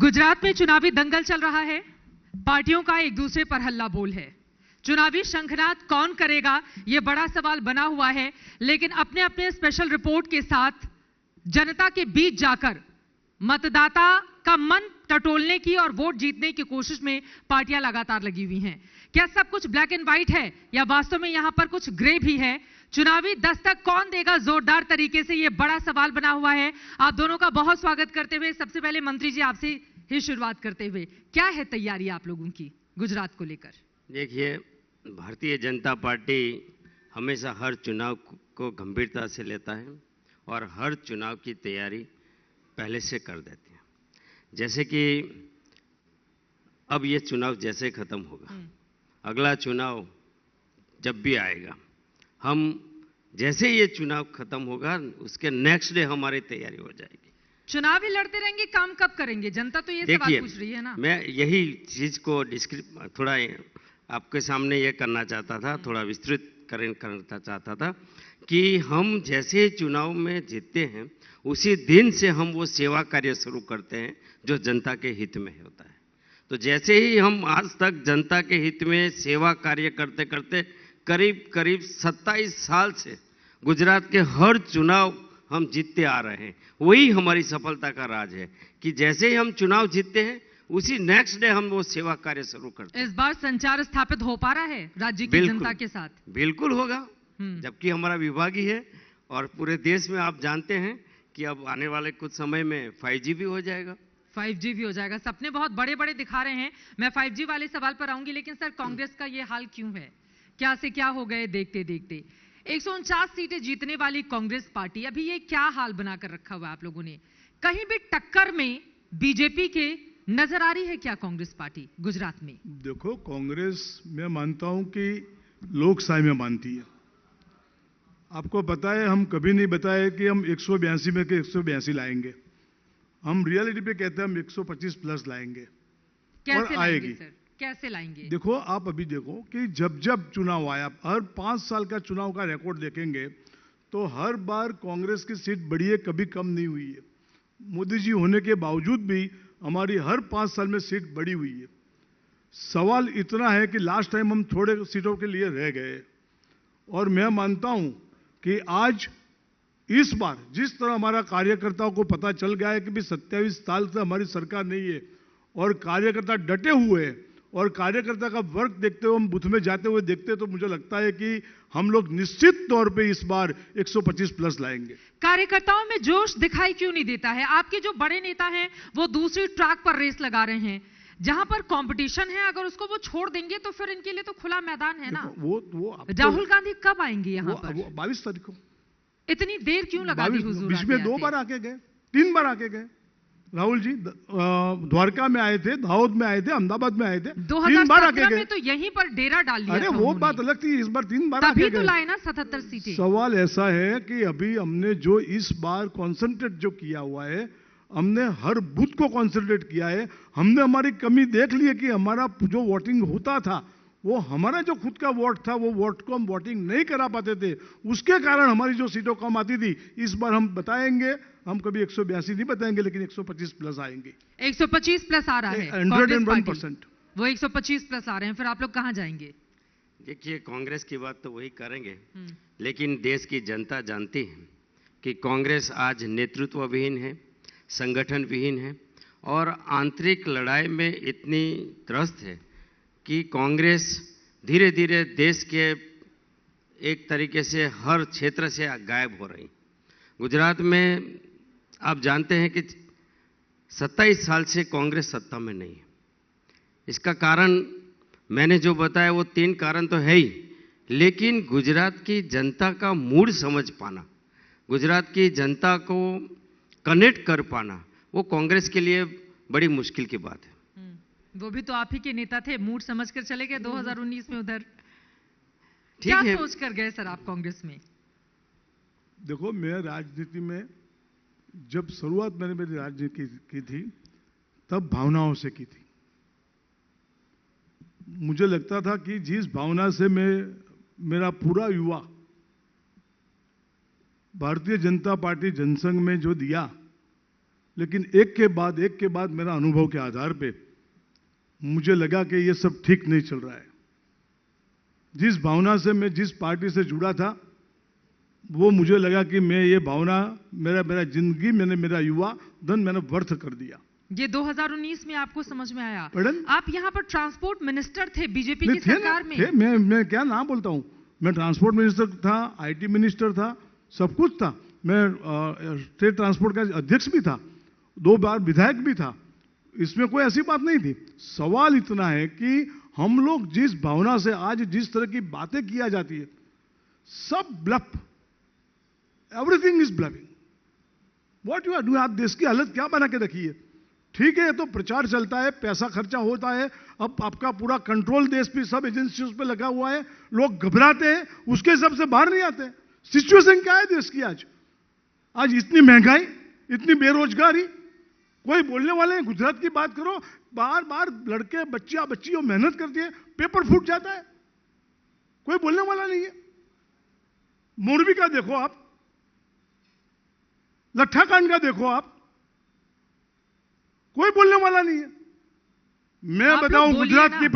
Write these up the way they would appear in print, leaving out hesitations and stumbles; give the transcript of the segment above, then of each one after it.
गुजरात में चुनावी दंगल चल रहा है। पार्टियों का एक दूसरे पर हल्ला बोल है। चुनावी शंखनाद कौन करेगा, यह बड़ा सवाल बना हुआ है। लेकिन अपने अपने स्पेशल रिपोर्ट के साथ जनता के बीच जाकर मतदाता का मन टटोलने की और वोट जीतने की कोशिश में पार्टियां लगातार लगी हुई हैं। क्या सब कुछ ब्लैक एंड व्हाइट है या वास्तव में यहां पर कुछ ग्रे भी है? चुनावी दस्तक कौन देगा जोरदार तरीके से, यह बड़ा सवाल बना हुआ है। आप दोनों का बहुत स्वागत करते हुए सबसे पहले मंत्री जी आपसे ही शुरुआत करते हुए, क्या है तैयारी आप लोगों की गुजरात को लेकर? देखिए, भारतीय जनता पार्टी हमेशा हर चुनाव को गंभीरता से लेता है और हर चुनाव की तैयारी पहले से कर देती है। जैसे कि अब ये चुनाव जैसे खत्म होगा, अगला चुनाव जब भी आएगा, हम जैसे ये चुनाव खत्म होगा उसके नेक्स्ट डे हमारी तैयारी हो जाएगी। चुनाव ही लड़ते रहेंगे, काम कब करेंगे? जनता तो ये सवाल पूछ रही है ना। मैं यही चीज को थोड़ा आपके सामने ये करना चाहता था, थोड़ा विस्तृत करना चाहता था कि हम जैसे चुनाव में जीतते हैं उसी दिन से हम वो सेवा कार्य शुरू करते हैं जो जनता के हित में होता है। तो जैसे ही हम आज तक जनता के हित में सेवा कार्य करते करते करीब 27 साल से गुजरात के हर चुनाव हम जीतते आ रहे हैं। वही हमारी सफलता का राज है कि जैसे ही हम चुनाव जीतते हैं उसी नेक्स्ट डे हम वो सेवा कार्य शुरू करते हैं। इस बार संचार स्थापित हो पा रहा है राज्य की जनता के साथ? बिल्कुल होगा, जबकि हमारा विभाग ही है और पूरे देश में आप जानते हैं कि अब आने वाले कुछ समय में 5G भी हो जाएगा। 5G भी हो जाएगा। सपने बहुत बड़े बड़े दिखा रहे हैं। मैं 5G वाले सवाल पर आऊंगी, लेकिन सर कांग्रेस का ये हाल क्यों है? क्या से क्या हो गए देखते देखते? 149 सीटें जीतने वाली कांग्रेस पार्टी, अभी ये क्या हाल बनाकर रखा हुआ है आप लोगों ने? कहीं भी टक्कर में बीजेपी के नजर आ रही है क्या कांग्रेस पार्टी गुजरात में? देखो, कांग्रेस मैं मानता हूं कि लोकशाही में मानती है। आपको पता है, हम कभी नहीं बताए कि हम 182 में के 182 लाएंगे। हम रियलिटी पे कहते हैं हम 125 प्लस लाएंगे। कैसे लाएंगे सर? कैसे लाएंगे? देखो, आप अभी देखो कि जब जब चुनाव आया, हर 5 साल का चुनाव का रिकॉर्ड देखेंगे तो हर बार कांग्रेस की सीट बढ़ी है, कभी कम नहीं हुई है। मोदी जी होने के बावजूद भी हमारी हर 5 साल में सीट बढ़ी हुई है। सवाल इतना है कि लास्ट टाइम हम थोड़े सीटों के लिए रह गए और मैं मानता हूं कि आज इस बार जिस तरह हमारा कार्यकर्ताओं को पता चल गया है कि भी 27 साल से हमारी सरकार नहीं है और कार्यकर्ता डटे हुए हैं और कार्यकर्ता का वर्क देखते हुए, हम बूथ में जाते हुए देखते, तो मुझे लगता है कि हम लोग निश्चित तौर पे इस बार 125 प्लस लाएंगे। कार्यकर्ताओं में जोश दिखाई क्यों नहीं देता है? आपके जो बड़े नेता हैं वो दूसरी ट्रैक पर रेस लगा रहे हैं, जहां पर कंपटीशन है। अगर उसको वो छोड़ देंगे तो फिर इनके लिए तो खुला मैदान है ना। वो राहुल गांधी कब आएंगे यहाँ पर? 22 तारीख को। इतनी देर क्यों लगा दी हुजूर? बीच में 2 बार आके गए, 3 बार आके गए। राहुल जी द्वारका में आए थे, दाहोद में आए थे, अहमदाबाद में आए थे, 3 बार आके गए। तो यहीं पर डेरा डाल लिया। अरे वो बात अलग थी, इस बार 3 बार आके गए। तो लाए ना 77 सीटें। सवाल ऐसा है कि अभी हमने जो इस बार कॉन्सेंट्रेट जो किया हुआ है, हमने हर बूथ को कॉन्सेंट्रेट किया है। हमने हमारी कमी देख ली है कि हमारा जो वोटिंग होता था, वो हमारा जो खुद का वोट था, वो वोट को हम वोटिंग नहीं करा पाते थे, उसके कारण हमारी जो सीटों कम आती थी। इस बार हम बताएंगे, हम कभी 182 नहीं बताएंगे, लेकिन 125 प्लस आएंगे। 125 प्लस आ रहा है 101%। वो 125 प्लस आ रहे हैं, फिर आप लोग कहां जाएंगे? देखिए, कांग्रेस की बात तो वही करेंगे, लेकिन देश की जनता जानती है कि कांग्रेस आज नेतृत्व विहीन है, संगठन विहीन है और आंतरिक लड़ाई में इतनी त्रस्त है कि कांग्रेस धीरे धीरे देश के एक तरीके से हर क्षेत्र से गायब हो रही। गुजरात में आप जानते हैं कि 27 साल से कांग्रेस सत्ता में नहीं है। इसका कारण मैंने जो बताया वो 3 कारण तो है ही, लेकिन गुजरात की जनता का मूड समझ पाना, गुजरात की जनता को कनेक्ट कर पाना, वो कांग्रेस के लिए बड़ी मुश्किल की बात है। वो भी तो आप ही के नेता थे, मूड समझकर चले गए 2019 में उधर। ठीक क्या है, सोच कर गए सर आप कांग्रेस में? देखो, मैं राजनीति में जब शुरुआत मैंने मेरी राजनीति की थी, तब भावनाओं से की थी। मुझे लगता था कि जिस भावना से मेरा पूरा युवा भारतीय जनता पार्टी जनसंघ में जो दिया, लेकिन एक के बाद मेरा अनुभव के आधार पे मुझे लगा कि ये सब ठीक नहीं चल रहा है। जिस भावना से मैं जिस पार्टी से जुड़ा था, वो मुझे लगा कि मैं ये भावना मेरा जिंदगी मैंने मेरा युवा धन मैंने व्यर्थ कर दिया। ये 2019 में आपको समझ में आया? पढ़न? आप यहाँ पर ट्रांसपोर्ट मिनिस्टर थे बीजेपी की थे सरकार में। मैं क्या नाम बोलता हूँ, मैं ट्रांसपोर्ट मिनिस्टर था, आईटी मिनिस्टर था, सब कुछ था। मैं स्टेट ट्रांसपोर्ट का अध्यक्ष भी था, 2 बार विधायक भी था। इसमें कोई ऐसी बात नहीं थी। सवाल इतना है कि हम लोग जिस भावना से आज जिस तरह की बातें किया जाती है, सब bluff, everything is bluffing. What you are doing. आप देश की हालत क्या बना के रखी है। ठीक है, तो प्रचार चलता है, पैसा खर्चा होता है, अब आपका पूरा कंट्रोल देश पे सब एजेंसियों पे लगा हुआ है, लोग घबराते हैं, उसके हिसाब से बाहर नहीं आते। सिचुएशन क्या है देश की आज? आज इतनी महंगाई, इतनी बेरोजगारी, कोई बोलने वाले हैं? गुजरात की बात करो, बार बार लड़के बच्चियां मेहनत करती है, पेपर फूट जाता है, कोई बोलने वाला नहीं है। मोरबी का देखो आप, लट्ठाकांड का देखो आप, कोई बोलने वाला नहीं है। मैं बताऊं, गुजरात की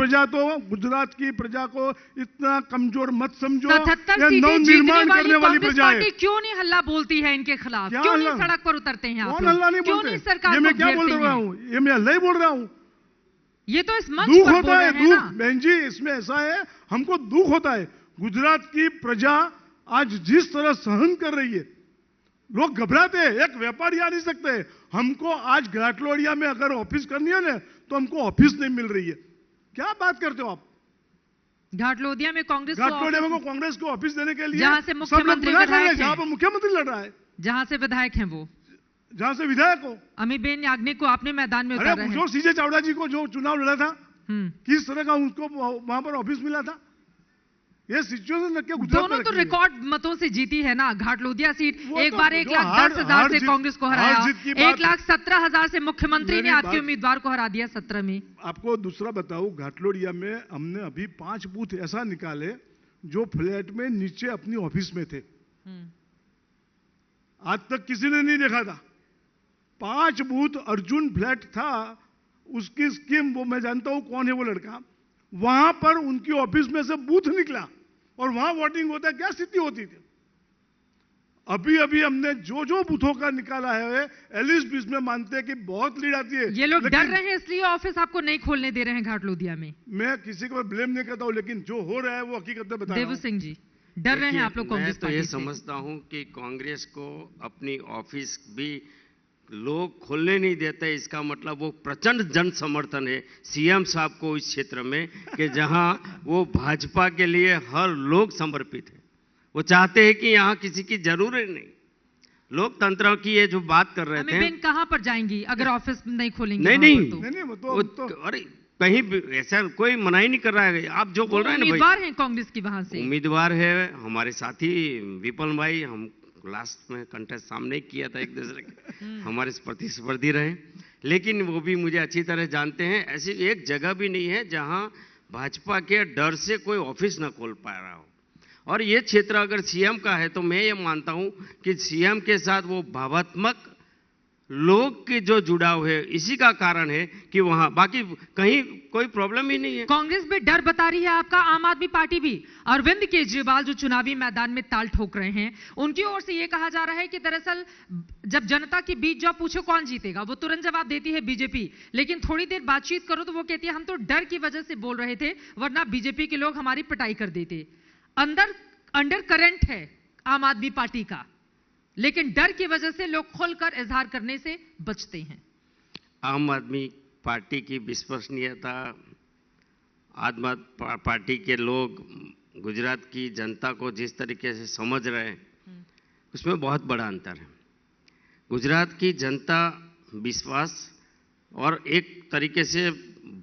प्रजा को इतना कमजोर मत समझो। 77 सीटें निर्माण करने वाली प्रजा है। पार्टी क्यों नहीं हल्ला बोलती है इनके खिलाफ? क्यों नहीं सड़क पर उतरते हैं? कौन हल्ला नहीं बोलते? नहीं सरकार ये मैं क्या बोल रहा हूं? ये मैं हल्ला ही बोल रहा हूं। ये तो इस मंच दुख पर होता है, बोल रहे हैं दुख बहन जी, इसमें ऐसा है, हमको दुख होता है। गुजरात की प्रजा आज जिस तरह सहन कर रही है, लोग घबराते हैं। एक व्यापारी आ नहीं सकते। हमको आज घाटलोड़िया में अगर ऑफिस करनी है ना, तो हमको ऑफिस नहीं मिल रही है। क्या बात करते हो आप? घाटलोदिया में कांग्रेस को ऑफिस देने के लिए जहां से मुख्यमंत्री जहां पर मुख्यमंत्री लड़ रहा है, जहां से विधायक हैं, वो जहां से विधायक हो, अमीबेन याग्निक को आपने मैदान में उतारा है। जो सीजे चावड़ा जी को जो चुनाव लड़ा था, किस तरह का उनको वहां पर ऑफिस मिला था? ये सिचुएशन क्या गुजरात दोनों तो रिकॉर्ड मतों से जीती है ना। घाटलोदिया सीट एक बार 1,10,000 से कांग्रेस को हराया, 1,17,000 से मुख्यमंत्री ने आपके उम्मीदवार को हरा दिया 17 में। आपको दूसरा बताऊं, घाटलोडिया में हमने अभी 5 बूथ ऐसा निकाले जो फ्लैट में नीचे अपनी ऑफिस में थे। आज तक किसी ने नहीं देखा था। 5 बूथ अर्जुन फ्लैट था, उसकी स्कीम वो मैं जानता हूं कौन है वो लड़का, वहां पर उनकी ऑफिस में से बूथ निकला और वहां वोटिंग होता है। क्या स्थिति होती थी? अभी अभी हमने जो बूथों का निकाला है, एलिस बीस में मानते हैं कि बहुत लीड आती है। ये लोग डर रहे हैं इसलिए ऑफिस आपको नहीं खोलने दे रहे हैं घाटलोदिया में। मैं किसी को ब्लेम नहीं करता हूं, लेकिन जो हो रहा है वो हकीकत में बता रहा हूं। देवू सिंह जी, डर रहे हैं आप लोग कांग्रेस पार्टी से? मैं तो ये समझता हूं कि कांग्रेस को अपनी ऑफिस भी लोग खोलने नहीं देते, इसका मतलब वो प्रचंड जन समर्थन है सीएम साहब को इस क्षेत्र में, कि जहां वो भाजपा के लिए हर लोग समर्पित है। वो चाहते हैं कि यहां किसी की जरूरत नहीं। लोकतंत्र की ये जो बात कर रहे थे, कहां पर जाएंगी अगर ऑफिस नहीं खोलेंगे? अरे कहीं भी ऐसा कोई मनाही नहीं कर रहा है। आप जो बोल रहे हैं ना, उम्मीदवार हैं कांग्रेस की, वहां से उम्मीदवार है हमारे साथी विपल भाई, हम लास्ट में कंटेस्ट सामने किया था एक दूसरे के, हमारे प्रतिस्पर्धी रहे, लेकिन वो भी मुझे अच्छी तरह जानते हैं। ऐसी एक जगह भी नहीं है जहां भाजपा के डर से कोई ऑफिस ना खोल पा रहा हो। और ये क्षेत्र अगर सीएम का है तो मैं ये मानता हूं कि सीएम के साथ वो भावात्मक लोग के जो जुड़ाव है, इसी का कारण है कि वहां, बाकी कहीं कोई प्रॉब्लम ही नहीं है। कांग्रेस भी डर बता रही है आपका, आम आदमी पार्टी भी। अरविंद केजरीवाल जो चुनावी मैदान में ताल ठोक रहे हैं, उनकी ओर से यह कहा जा रहा है कि दरअसल जब जनता के बीच जाओ, पूछो कौन जीतेगा, वो तुरंत जवाब देती है बीजेपी, लेकिन थोड़ी देर बातचीत करो तो वो कहती है हम तो डर की वजह से बोल रहे थे, वरना बीजेपी के लोग हमारी पिटाई कर देते। अंडर करंट है आम आदमी पार्टी का, लेकिन डर की वजह से लोग खुलकर इजहार करने से बचते हैं। आम आदमी पार्टी की विश्वसनीयता, आम आदमी पार्टी के लोग गुजरात की जनता को जिस तरीके से समझ रहे हैं, उसमें बहुत बड़ा अंतर है। गुजरात की जनता विश्वास और एक तरीके से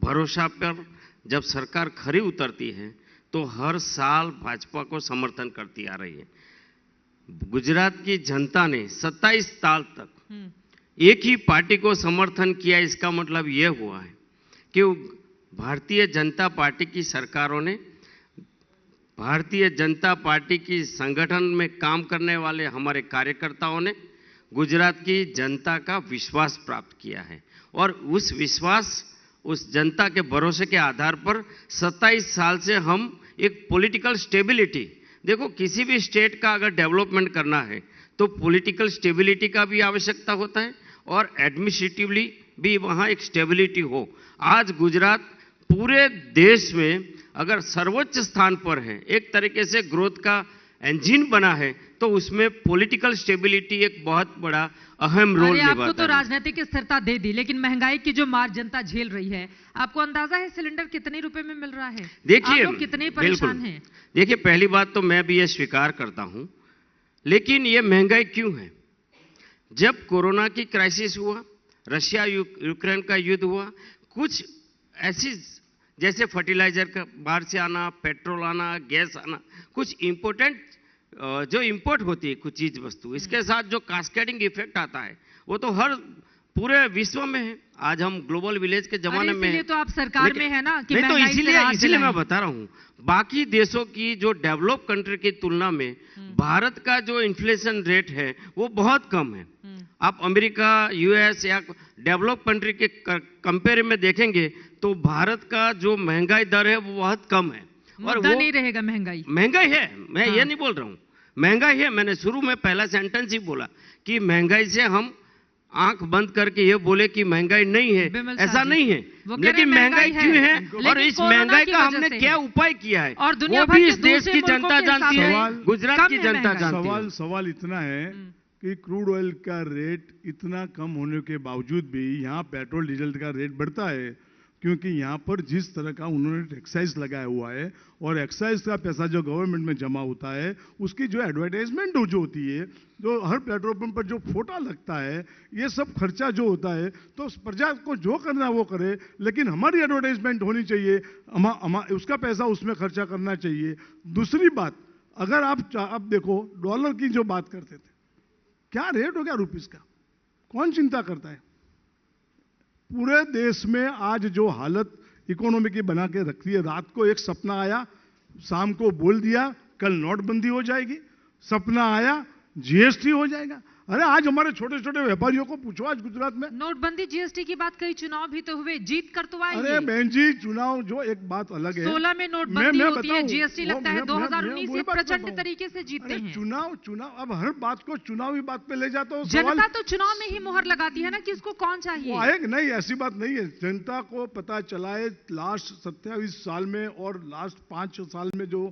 भरोसा पर जब सरकार खरी उतरती है तो हर साल भाजपा को समर्थन करती आ रही है। गुजरात की जनता ने 27 साल तक एक ही पार्टी को समर्थन किया। इसका मतलब यह हुआ है कि भारतीय जनता पार्टी की सरकारों ने, भारतीय जनता पार्टी की संगठन में काम करने वाले हमारे कार्यकर्ताओं ने गुजरात की जनता का विश्वास प्राप्त किया है और उस विश्वास, उस जनता के भरोसे के आधार पर 27 साल से हम एक पॉलिटिकल स्टेबिलिटी, देखो किसी भी स्टेट का अगर डेवलपमेंट करना है तो पॉलिटिकल स्टेबिलिटी का भी आवश्यकता होता है और एडमिनिस्ट्रेटिवली भी वहाँ एक स्टेबिलिटी हो। आज गुजरात पूरे देश में अगर सर्वोच्च स्थान पर है, एक तरीके से ग्रोथ का इंजन बना है, तो उसमें पॉलिटिकल स्टेबिलिटी एक बहुत बड़ा अहम रोल निभाता है। आपको तो राजनीतिक स्थिरता दे दी, लेकिन महंगाई की जो मार जनता झेल रही है, आपको अंदाजा है सिलेंडर कितने रुपए में मिल रहा है? देखिए, आप लोग कितने परेशान हैं? देखिए, पहली बात तो मैं भी ये स्वीकार करता हूं, लेकिन ये महंगाई क्यों है? जब कोरोना की क्राइसिस हुआ, रशिया यूक्रेन का युद्ध हुआ, कुछ ऐसी जैसे फर्टिलाइजर का बाहर से आना, पेट्रोल आना, गैस आना, कुछ इंपोर्टेंट जो इंपोर्ट होती है कुछ चीज वस्तु, इसके साथ जो कास्केडिंग इफेक्ट आता है वो तो हर पूरे विश्व में है। आज हम ग्लोबल विलेज के जमाने में हैं, तो आप सरकार में है ना कि नहीं, तो महंगाई से राहत इसीलिए मैं दिलाएं। बता रहा हूं, बाकी देशों की जो डेवलप कंट्री की तुलना में भारत का जो इन्फ्लेशन रेट है वो बहुत कम है। आप अमेरिका, यूएस या डेवलप कंट्री के कंपेयर में देखेंगे तो भारत का जो महंगाई दर है वो बहुत कम है। और वो नहीं रहेगा महंगाई है, मैं ये नहीं बोल रहा हूं, महंगाई है। मैंने शुरू में पहला सेंटेंस ही बोला कि महंगाई से हम आंख बंद करके ये बोले कि महंगाई नहीं है, ऐसा नहीं है। लेकिन महंगाई क्यों है और इस महंगाई का हमने क्या उपाय किया है और दुनिया वो भी इस देश की जनता जानती है, गुजरात की जनता जानती है। सवाल इतना है कि क्रूड ऑयल का रेट इतना कम होने के बावजूद भी यहाँ पेट्रोल डीजल का रेट बढ़ता है, क्योंकि यहाँ पर जिस तरह का उन्होंने एक्साइज लगाया हुआ है और एक्साइज का पैसा जो गवर्नमेंट में जमा होता है, उसकी जो एडवर्टाइजमेंट जो होती है, जो हर पेट्रोल पंप पर जो फोटा लगता है, ये सब खर्चा जो होता है, तो प्रजा को जो करना है वो करे, लेकिन हमारी एडवर्टाइजमेंट होनी चाहिए, उसका पैसा उसमें खर्चा करना चाहिए। दूसरी बात, अगर आप देखो डॉलर की जो बात करते थे, क्या रेट हो गया रुपीस का, कौन चिंता करता है? पूरे देश में आज जो हालत इकोनॉमी की बना के रखती है, रात को एक सपना आया, शाम को बोल दिया कल नोटबंदी हो जाएगी, सपना आया जीएसटी हो जाएगा। अरे आज हमारे छोटे छोटे व्यापारियों को पूछो, आज गुजरात में नोटबंदी जीएसटी की बात कही, चुनाव भी तो हुए, जीत कर तो आए। अरे बहन जी, चुनाव जो एक बात अलग है, 16 में नोटबंदी होती है, जीएसटी लगता है 2019 से प्रचंड तरीके से जीतते हैं। चुनाव अब हर बात को चुनावी बात पे ले जाता हूँ। जनता तो चुनाव में ही मुहर लगाती है ना कि इसको कौन चाहिए। नहीं, ऐसी बात नहीं है। जनता को पता चला है लास्ट 27 साल में और लास्ट 5 साल में जो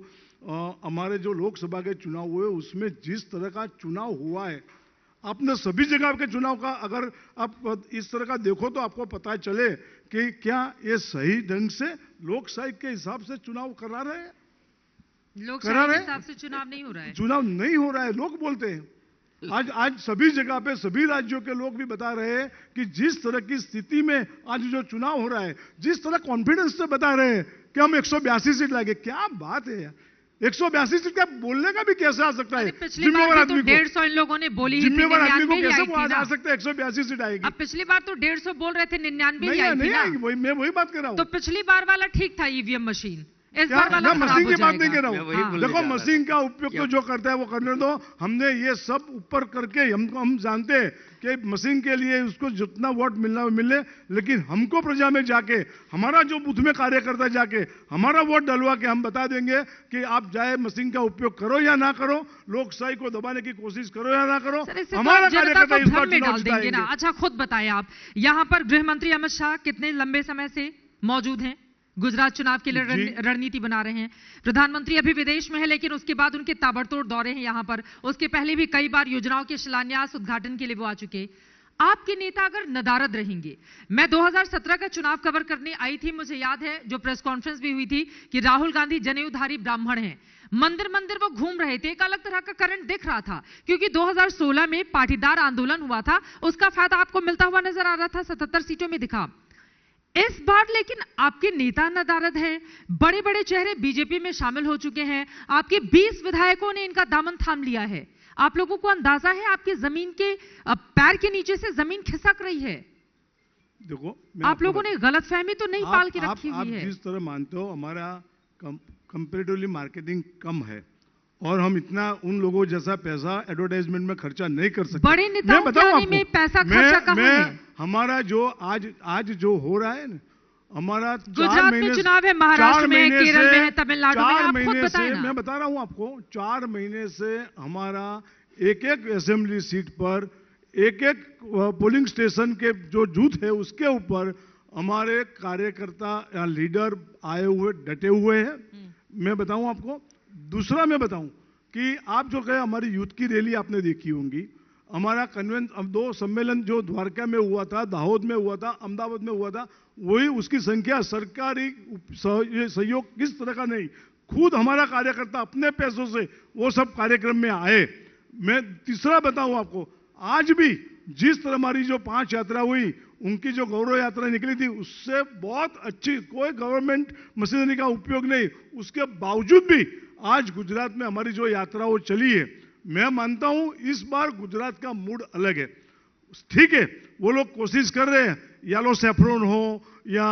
हमारे जो लोकसभा के चुनाव हुए, उसमें जिस तरह का चुनाव हुआ है, आपने सभी जगह के चुनाव का अगर आप इस तरह का देखो तो आपको पता चले कि क्या ये सही ढंग से लोकशाही के हिसाब से चुनाव करा रहे हैं। लोकशाही के हिसाब से चुनाव नहीं हो रहा है, चुनाव नहीं हो रहा है, लोग बोलते हैं। आज सभी जगह पे सभी राज्यों के लोग भी बता रहे हैं कि जिस तरह की स्थिति में आज जो चुनाव हो रहा है, जिस तरह कॉन्फिडेंस से बता रहे हैं कि हम 182 सीट लाएंगे, क्या बात है यार। 182 सीट का बोलने का भी कैसे आ सकता है? जिम्मेवार आदमी को 150 इन लोगों ने बोली, जिम्मेवार आदमी को कैसे वो आ सकता है 182 सीट आएगी? अब पिछली बार तो 150 बोल रहे थे, 99 ही आई थी ना। मैं वही बात कर रहा हूँ। तो पिछली बार वाला ठीक था ईवीएम मशीन, इस बार वाला मशीन की बात नहीं कर रहा हाँ। हूँ। देखो मशीन का उपयोग तो जो करता है वो करने दो, हमने ये सब ऊपर करके हम जानते हैं कि मशीन के लिए उसको जितना वोट मिलना मिले, लेकिन हमको प्रजा में जाके हमारा जो बूथ में कार्यकर्ता जाके हमारा वोट डलवा के हम बता देंगे कि आप चाहे मशीन का उपयोग करो या ना करो, लोकशाही को दबाने की कोशिश करो या ना करो, हमारा कार्यकर्ता इस बार चुनाव जिताएंगे ना। अच्छा खुद बताएं आप, यहाँ पर गृह मंत्री अमित शाह कितने लंबे समय से मौजूद हैं, गुजरात चुनाव के लिए रणनीति बना रहे हैं। प्रधानमंत्री अभी विदेश में है, लेकिन उसके बाद उनके ताबड़तोड़ दौरे हैं यहाँ पर। उसके पहले भी कई बार योजनाओं के शिलान्यास उद्घाटन के लिए वो आ चुके। आपके नेता अगर नदारद रहेंगे, मैं 2017 का चुनाव कवर करने आई थी, मुझे याद है जो प्रेस कॉन्फ्रेंस भी हुई थी कि राहुल गांधी जनेऊधारी ब्राह्मण हैं, मंदिर मंदिर वो घूम रहे थे, एक अलग तरह का करंट दिख रहा था, क्योंकि 2016 में पाटीदार आंदोलन हुआ था, उसका फायदा आपको मिलता हुआ नजर आ रहा था, 77 सीटों में दिखा। इस बार लेकिन आपके नेता नदारद हैं, बड़े बड़े चेहरे बीजेपी में शामिल हो चुके हैं, आपके 20 विधायकों ने इनका दामन थाम लिया है। आप लोगों को अंदाजा है आपके जमीन के पैर के नीचे से जमीन खिसक रही है। देखो, आप लोगों ने गलतफहमी तो नहीं पाल के रखी हुई है। आप जिस तरह मानते हो हमारा कंपैरेटिवली मार्केटिंग कम है और हम इतना उन लोगों जैसा पैसा एडवर्टाइजमेंट में खर्चा नहीं कर सकते। बड़े नेताओं के आने में पैसा खर्चा कहाँ है? हमारा जो आज जो हो रहा है ना, हमारा गुजरात में चुनाव है, महाराष्ट्र में, केरल में है, तमिलनाडु में, आप खुद बताएं ना। मैं बता रहा हूं आपको, 4 महीने से हमारा एक असेंबली सीट पर एक पोलिंग स्टेशन के जो बूथ है उसके ऊपर हमारे कार्यकर्ता या लीडर आए हुए डटे हुए हैं। मैं बताऊं आपको, दूसरा मैं बताऊं कि आप जो कहे हमारी यूथ की रैली आपने देखी होंगी, हमारा कन्वेंशन 2 सम्मेलन जो द्वारका में हुआ था, दाहोद में हुआ था, अहमदाबाद में हुआ था, वही उसकी संख्या सरकारी सहयोग किस तरह का नहीं, खुद हमारा कार्यकर्ता अपने पैसों से वो सब कार्यक्रम में आए। मैं तीसरा बताऊं आपको, आज भी जिस तरह हमारी जो 5 यात्रा हुई, उनकी जो गौरव यात्रा निकली थी, उससे बहुत अच्छी, कोई गवर्नमेंट मशीनरी का उपयोग नहीं, उसके बावजूद भी आज गुजरात में हमारी जो यात्रा वो चली है, मैं मानता हूं इस बार गुजरात का मूड अलग है। ठीक है, वो लोग कोशिश कर रहे हैं, येलो सैफरन हो या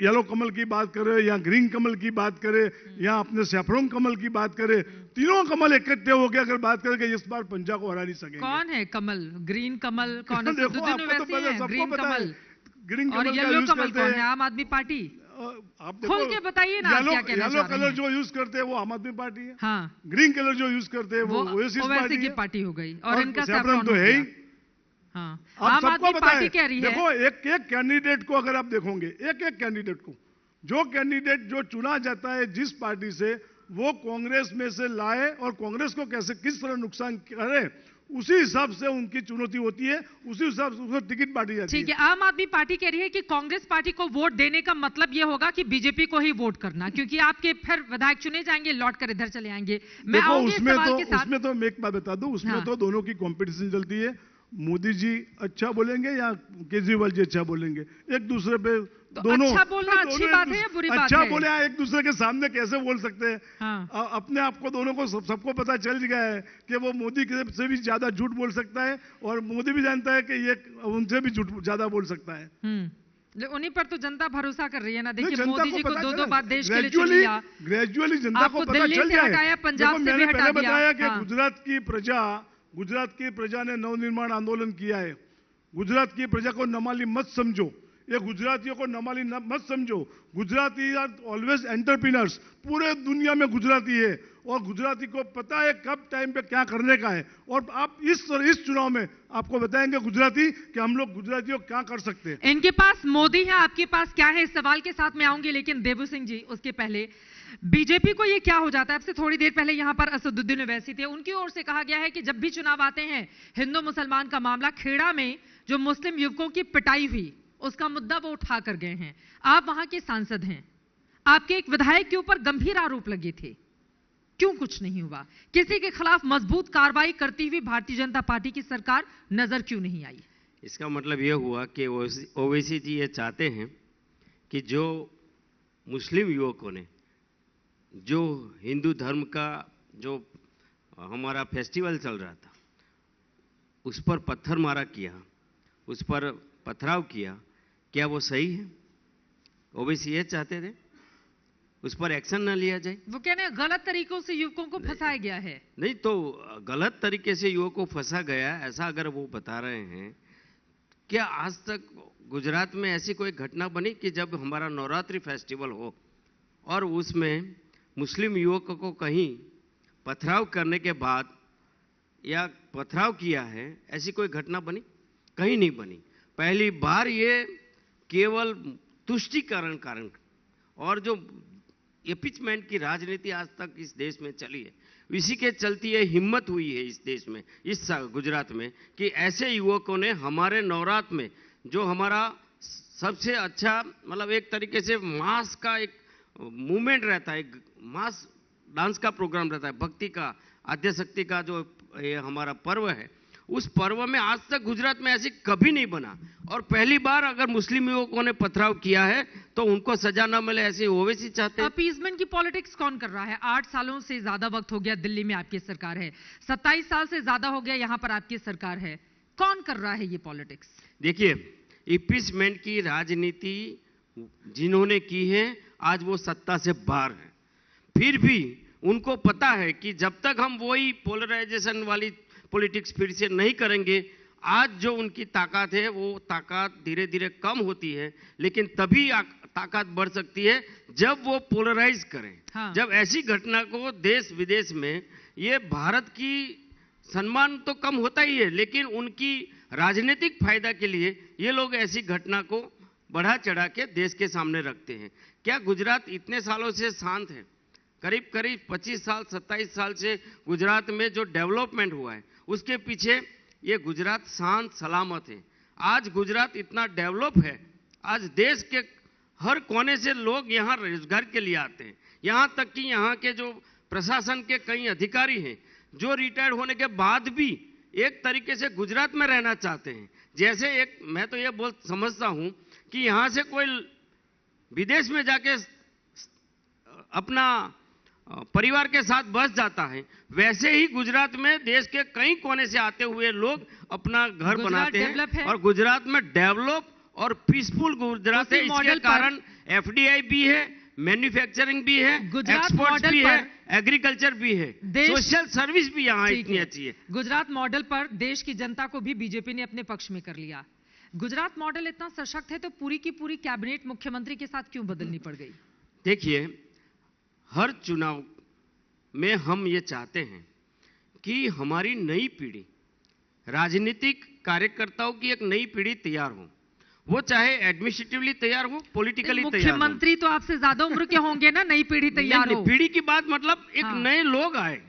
येलो कमल की बात करें या ग्रीन कमल की बात करें या अपने सैफरन कमल की बात करें, तीनों कमल इकट्ठे होकर अगर बात करें कि इस बार पंजाब को हरा नहीं सकेंगे। कौन है कमल? ग्रीन कमल कौन है? देखो आपको तो पहले सबको पता है, ग्रीन और कमल येलो कमल कौन है? आम आदमी पार्टी। आप खोल के बताइए ना, आप क्या कहना चाह रहे हैं? येलो कलर जो यूज करते हैं वो आम आदमी पार्टी है। हाँ, ग्रीन कलर जो यूज करते हैं वो ओवैसी की पार्टी हो गई, और इनका सैफरन तो है ही। हाँ, आप सबको पार्टी कह रही है। देखो एक कैंडिडेट को अगर आप देखोगे, एक कैंडिडेट को, जो कैंडिडेट जो चुना जाता है जिस पार्टी से, वो कांग्रेस में से लाए और कांग्रेस को कैसे किस तरह नुकसान करे, उसी हिसाब से उनकी चुनौती होती है, उसी हिसाब से उसको टिकट बांटी जाती है। ठीक है, आम आदमी पार्टी कह रही है कि कांग्रेस पार्टी को वोट देने का मतलब यह होगा कि बीजेपी को ही वोट करना, क्योंकि आपके फिर विधायक चुने जाएंगे, लौट कर इधर चले आएंगे। मैं आऊंगी सवाल के साथ। उसमें तो मैं एक बात बता दूं, उसमें तो दोनों की कंपटीशन चलती है। मोदी जी अच्छा बोलेंगे या केजरीवाल जी अच्छा बोलेंगे, एक दूसरे पे तो दोनों अच्छा बोलना अच्छी बात है या बुरी बात है? अच्छा बोले एक दूसरे के सामने कैसे बोल सकते हैं? हाँ। अपने आप को दोनों को सबको पता चल गया है कि वो मोदी से भी ज्यादा झूठ बोल सकता है, और मोदी भी जानता है कि ये उनसे भी झूठ ज्यादा बोल सकता है। उन्हीं पर तो जनता भरोसा कर रही है ना। देखिए, मोदी जी को 2 बार देश के लिए चुन लिया, ग्रेजुअली जनता को पता चल गया। पंजाब से भी हटा दिया। बताया कि गुजरात की प्रजा ने नवनिर्माण आंदोलन किया है। गुजरात की प्रजा को नमाली मत समझो, ये गुजरातियों को नमाली मत समझो। गुजराती आर ऑलवेज एंटरप्रेन्योर्स, पूरे दुनिया में गुजराती है, और गुजराती को पता है कब टाइम पे क्या करने का है। और आप इस चुनाव में आपको बताएंगे गुजराती कि हम लोग गुजरातियों क्या कर सकते हैं। इनके पास मोदी है, आपके पास क्या है? इस सवाल के साथ मैं आऊंगी, लेकिन देबू सिंह जी, उसके पहले बीजेपी को ये क्या हो जाता है? आपसे थोड़ी देर पहले यहां पर असदुद्दीन ओवैसी थे, उनकी ओर से कहा गया है कि जब भी चुनाव आते हैं, हिंदू मुसलमान का मामला, खेड़ा में जो मुस्लिम युवकों की पिटाई हुई, उसका मुद्दा वो उठा कर गए हैं। आप वहां के सांसद हैं, आपके एक विधायक के ऊपर गंभीर आरोप लगे थे, क्यों कुछ नहीं हुआ? किसी के खिलाफ मजबूत कार्रवाई करती हुई भारतीय जनता पार्टी की सरकार नजर क्यों नहीं आई? इसका मतलब यह हुआ कि ओवैसी जी ये चाहते हैं कि जो मुस्लिम युवकों ने जो हिंदू धर्म का जो हमारा फेस्टिवल चल रहा था, उस पर पत्थर मारा किया, उस पर पथराव किया, क्या वो सही है? ओवैसी ये चाहते थे, उस पर एक्शन ना लिया जाए। वो कहने गलत तरीकों से युवकों को फंसाया गया है। नहीं तो गलत तरीके से युवकों को फंसा गया, ऐसा अगर वो बता रहे हैं, क्या आज तक गुजरात में ऐसी कोई घटना बनी कि जब हमारा नवरात्रि फेस्टिवल हो और उसमें मुस्लिम युवकों को कहीं पथराव करने के बाद या पथराव किया है, ऐसी कोई घटना बनी? कहीं नहीं बनी। पहली बार ये केवल तुष्टीकरण कारण और जो एपिचमेंट की राजनीति आज तक इस देश में चली है, इसी के चलती ये हिम्मत हुई है इस देश में, इस गुजरात में, कि ऐसे युवकों ने हमारे नवरात्र में जो हमारा सबसे अच्छा मतलब एक तरीके से मास का एक मूवमेंट रहता है, मास डांस का प्रोग्राम रहता है, भक्ति का, आद्यशक्ति का जो ये हमारा पर्व है, उस पर्व में आज तक गुजरात में ऐसी कभी नहीं बना। और पहली बार अगर मुस्लिम युवकों ने पथराव किया है तो उनको सजा न मिले, ऐसे ओवैसी चाहते हैं। अपीजमेंट की पॉलिटिक्स कौन कर रहा है? 8 सालों से ज्यादा वक्त हो गया दिल्ली में आपकी सरकार है, 27 साल से ज्यादा हो गया यहां पर आपकी सरकार है, कौन कर रहा है ये पॉलिटिक्स? देखिए, अपीजमेंट की राजनीति जिन्होंने की है आज वो सत्ता से बाहर है, फिर भी उनको पता है कि जब तक हम वही पोलराइजेशन वाली पॉलिटिक्स फिर से नहीं करेंगे, आज जो उनकी ताकत है वो ताकत धीरे धीरे कम होती है, लेकिन तभी ताकत बढ़ सकती है जब वो पोलराइज करें। हाँ। जब ऐसी घटना को देश विदेश में, ये भारत की सम्मान तो कम होता ही है, लेकिन उनकी राजनीतिक फायदा के लिए ये लोग ऐसी घटना को बढ़ा चढ़ा के देश के सामने रखते हैं। क्या गुजरात इतने सालों से शांत है? करीब करीब 25 साल 27 साल से गुजरात में जो डेवलपमेंट हुआ है उसके पीछे ये गुजरात शांत सलामत है। आज गुजरात इतना डेवलप है, आज देश के हर कोने से लोग यहाँ रोजगार के लिए आते हैं। यहाँ तक कि यहाँ के जो प्रशासन के कई अधिकारी हैं जो रिटायर्ड होने के बाद भी एक तरीके से गुजरात में रहना चाहते हैं। जैसे एक, मैं तो ये समझता हूं कि यहाँ से कोई विदेश में जाके अपना परिवार के साथ बस जाता है, वैसे ही गुजरात में देश के कई कोने से आते हुए लोग अपना घर बनाते हैं और गुजरात में डेवलप और पीसफुल गुजरात है। इसके कारण एफडीआई भी है, मैन्युफैक्चरिंग भी है, एक्सपोर्ट्स भी है, एग्रीकल्चर भी है, सोशल सर्विस भी यहाँ इतनी अच्छी है। गुजरात मॉडल पर देश की जनता को भी बीजेपी ने अपने पक्ष में कर लिया। गुजरात मॉडल इतना सशक्त है तो पूरी की पूरी कैबिनेट मुख्यमंत्री के साथ क्यों बदलनी पड़ गई? देखिए, हर चुनाव में हम ये चाहते हैं कि हमारी नई पीढ़ी, राजनीतिक कार्यकर्ताओं की एक नई पीढ़ी तैयार हो, वो चाहे एडमिनिस्ट्रेटिवली तैयार हो, पॉलिटिकली तैयार हो। मुख्यमंत्री तो आपसे ज्यादा उम्र के होंगे ना, नई पीढ़ी तैयार हो। पीढ़ी की बात मतलब एक नए लोग आए,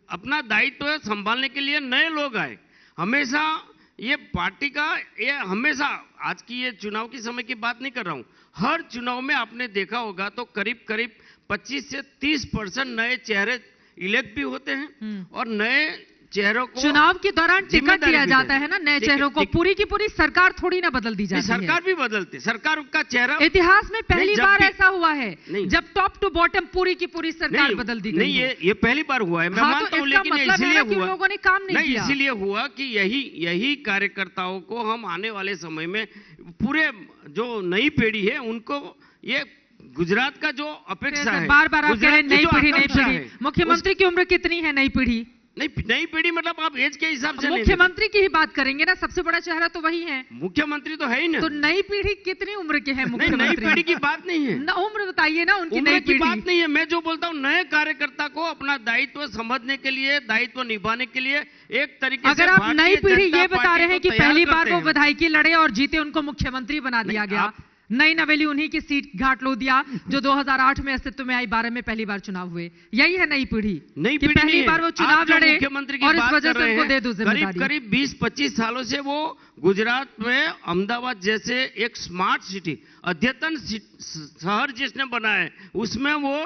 अपना दायित्व संभालने के लिए नए लोग आए। हमेशा ये पार्टी का, ये हमेशा, आज की ये चुनाव की समय की बात नहीं कर रहा हूं, हर चुनाव में आपने देखा होगा तो करीब करीब 25 से 30% नए चेहरे इलेक्ट भी होते हैं और नए चेहरों को चुनाव के दौरान टिकट दिया जाता है ना नए चेहरों को। पूरी की पूरी सरकार थोड़ी ना बदल दी जाती है। सरकार भी बदलती, सरकार का चेहरा इतिहास में पहली बार ऐसा हुआ है जब टॉप टू बॉटम पूरी की पूरी सरकार बदल दी गई। नहीं, ये पहली बार हुआ है, मैं मानता हूं, लेकिन इसलिए हुआ, लोगों ने काम नहीं किया। इसीलिए हुआ कि यही कार्यकर्ताओं को हम आने वाले समय में पूरे जो नई पीढ़ी है उनको ये गुजरात का जो अपेक्षा है, बार बार आप कह रहे हैं नई पीढ़ी। मुख्यमंत्री की उम्र कितनी है? नई पीढ़ी नई पीढ़ी मतलब आप एज के हिसाब से मुख्यमंत्री की ही बात करेंगे ना, सबसे बड़ा चेहरा तो वही है। मुख्यमंत्री तो है ही ना। तो नई पीढ़ी कितनी उम्र के हैं मुख्यमंत्री? नई पीढ़ी की बात नहीं है, उम्र बताइए ना उनकी। नई की बात नहीं है। मैं जो बोलता हूँ, नए कार्यकर्ता को अपना दायित्व समझने के लिए, दायित्व निभाने के लिए एक तरीके से, अगर आप नई पीढ़ी ये बता रहे हैं कि पहली बार वो विधायकी लड़े और जीते, उनको मुख्यमंत्री बना दिया गया, नई नवेली उन्हीं की सीट घाटलोदिया जो 2008 में अस्तित्व में आई, 12 में पहली बार चुनाव हुए, यही है नई पीढ़ी। नई पीढ़ी पहली बार वो चुनाव लड़े मुख्यमंत्री और इस वजह से उनको दे दो जिम्मेदारी। करीब 20-25 सालों से वो गुजरात में अहमदाबाद जैसे एक स्मार्ट सिटी, अद्यतन शहर जिसने बनाया है, उसमें वो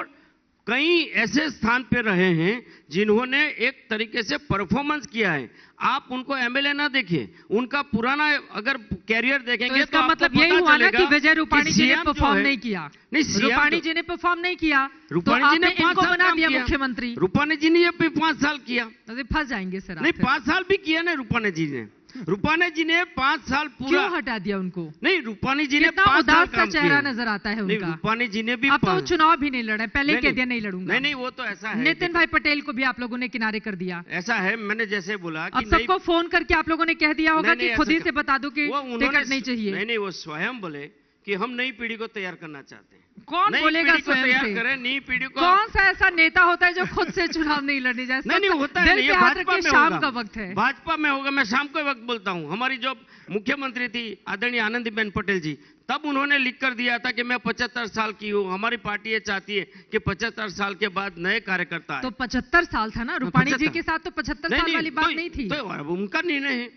कई ऐसे स्थान पे रहे हैं जिन्होंने एक तरीके से परफॉर्मेंस किया है। आप उनको एमएलए ना देखिए, उनका पुराना अगर कैरियर देखेंगे तो इसका मतलब यही हुआ ना कि विजय रूपाणी जी ने परफॉर्म नहीं किया। रूपाणी जी ने परफॉर्म नहीं किया, रूपाणी जी ने 5 साल बना दिया मुख्यमंत्री। रूपाणी जी ने ये 5 साल किया, फंस जाएंगे सर। नहीं, 5 साल भी किया ना रूपाणी जी ने। रूपाणी जी ने 5 साल पूरा क्यों हटा दिया उनको? नहीं, रूपाणी जी ने 5 साल काम किया। चेहरा नजर आता है उनका। रूपाणी जी ने भी अब तो चुनाव भी नहीं लड़े, पहले कह दिया नहीं लड़ूंगा। नहीं, वो तो ऐसा है। नितिन भाई पटेल को भी आप लोगों ने किनारे कर दिया। ऐसा है, मैंने जैसे बोला कि अब सबको फोन करके आप लोगों ने कह दिया होगा कि खुद ही से बता दो कि टिकट नहीं चाहिए। नहीं, वो स्वयं बोले कि हम नई पीढ़ी को तैयार करना चाहते हैं। कौन बोलेगा स्वयं तैयार से? करें नई पीढ़ी को। कौन सा ऐसा नेता होता है जो खुद से चुनाव नहीं लड़ने जाए? नहीं होता है, ये भाजपा में शाम का वक्त है। भाजपा में होगा, मैं शाम के वक्त बोलता हूँ। हमारी जो मुख्यमंत्री थी आदरणीय आनंदीबेन पटेल जी, तब उन्होंने लिख कर दिया था कि मैं 75 साल की हूँ, हमारी पार्टी ये चाहती है कि 75 साल के बाद नए कार्यकर्ता आए। तो 75 साल था ना रूपाणी जी के साथ, तो 75 साल वाली बात नहीं थी। तो उनका निर्णय है,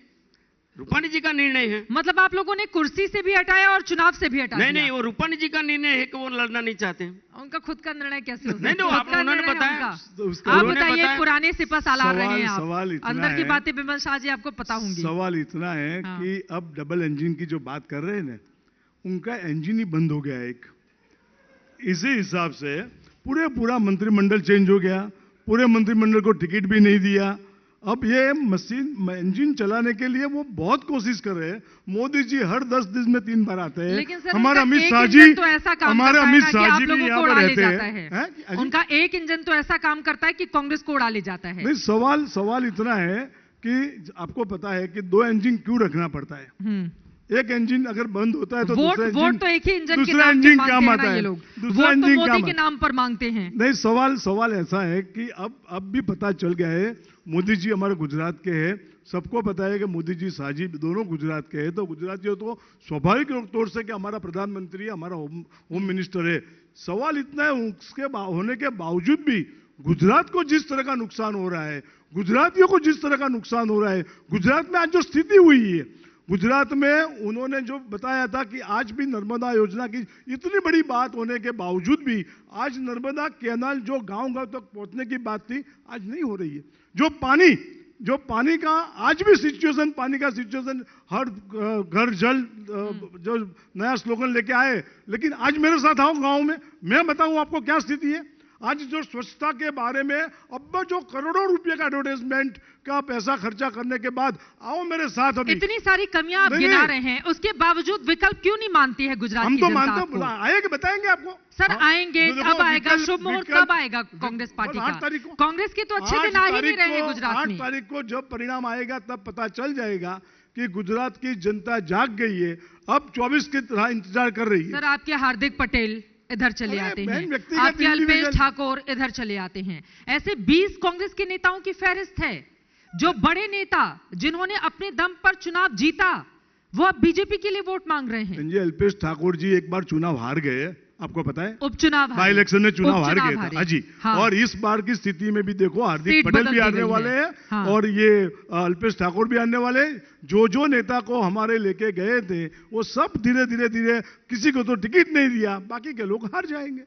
रूपाणी जी का निर्णय है। मतलब आप लोगों ने कुर्सी से भी हटाया और चुनाव से भी हटाया? नहीं, वो रूपाणी जी का निर्णय है कि वो लड़ना नहीं चाहते। उनका खुद का निर्णय कैसे हो सकता है? नहीं, उन्होंने बताया। आप बताइए, पुराने सिपा सालार रहे हैं आप, अंदर की बातें विमल शाह जी आपको पता होंगी। सवाल इतना है कि अब डबल इंजन की जो बात कर रहे हैं ना, उनका इंजन ही बंद हो गया एक। इसी हिसाब से पूरा मंत्रिमंडल चेंज हो गया, पूरे मंत्रिमंडल को टिकट भी नहीं दिया। अब ये मशीन इंजन चलाने के लिए वो बहुत कोशिश कर रहे हैं। मोदी जी हर 10 दिन में 3 बार आते हैं। लेकिन सर हमारे उनका अमित एक शाह इंजन जी, तो ऐसा काम हमारे करता है अमित ना कि शाह आप जी भी लोगों यहाँ को पर उड़ा ले रहते जाता हैं। है। उनका एक इंजन तो ऐसा काम करता है कि कांग्रेस को उड़ा ले जाता है। नहीं, सवाल इतना है कि आपको पता है कि 2 इंजन क्यों रखना पड़ता है? एक इंजन अगर बंद होता है तो वोट तो एक ही इंजन के दूसरा नाम पे इंजन मांगते काम हैं आता ना ये है। लोग। दूसरा वोट तो इंजन मोदी काम के नाम पर मांगते हैं। नहीं, सवाल ऐसा है कि अब भी पता चल गया है, मोदी जी हमारे गुजरात के हैं, सबको पता है कि मोदी जी शाह जी दोनों गुजरात के हैं, तो गुजरातियों तो स्वाभाविक तौर से कि हमारा प्रधानमंत्री, हमारा होम मिनिस्टर है। सवाल इतना है, उसके होने के बावजूद भी गुजरात को जिस तरह का नुकसान हो रहा है, गुजरातियों को जिस तरह का नुकसान हो रहा है, गुजरात में आज जो स्थिति हुई है, गुजरात में उन्होंने जो बताया था कि आज भी नर्मदा योजना की इतनी बड़ी बात होने के बावजूद भी आज नर्मदा कैनाल जो गांव-गांव तक पहुंचने की बात थी, आज नहीं हो रही है। जो पानी का आज भी सिचुएशन, पानी का सिचुएशन, हर घर जल जो नया स्लोगन लेके आए, लेकिन आज मेरे साथ आओ गांव में, मैं बताऊं आपको क्या स्थिति है। आज जो स्वच्छता के बारे में अब जो करोड़ों रुपए का एडवर्टाइजमेंट का पैसा खर्चा करने के बाद, आओ मेरे साथ। अभी इतनी सारी कमियां आप गिना रहे हैं, उसके बावजूद विकल्प क्यों नहीं मानती है गुजरात की जनता? हम तो मानते हैं, आएंगे बताएंगे आपको सर। आएंगे, कब आएगा शुभ मुहूर्त, कब आएगा कांग्रेस पार्टी का? 8 तारीख को। कांग्रेस के तो अच्छे दिन आ ही नहीं रहे हैं गुजरात में। 8 तारीख को जब परिणाम आएगा तब पता चल जाएगा कि गुजरात की जनता जाग गई है, अब 24 की तरह इंतजार कर रही है। सर, आपके हार्दिक पटेल इधर चले आते हैं, व्यक्तिगत आपके अल्पेश ठाकोर इधर चले आते हैं। ऐसे 20 कांग्रेस के नेताओं की फहरिस्त है, जो बड़े नेता जिन्होंने अपने दम पर चुनाव जीता, वो अब बीजेपी के लिए वोट मांग रहे हैं। जी, अल्पेश ठाकोर जी एक बार चुनाव हार गए, आपको पता है, उपचुनाव बाई इलेक्शन में चुनाव हार गए हारे। थे। जी, हाँ। और इस बार की स्थिति में भी देखो, हार्दिक पटेल भी आने वाले हैं। हाँ। और ये अल्पेश ठाकोर भी आने वाले। जो नेता को हमारे लेके गए थे, वो सब धीरे धीरे किसी को तो टिकट नहीं दिया, बाकी के लोग हार जाएंगे।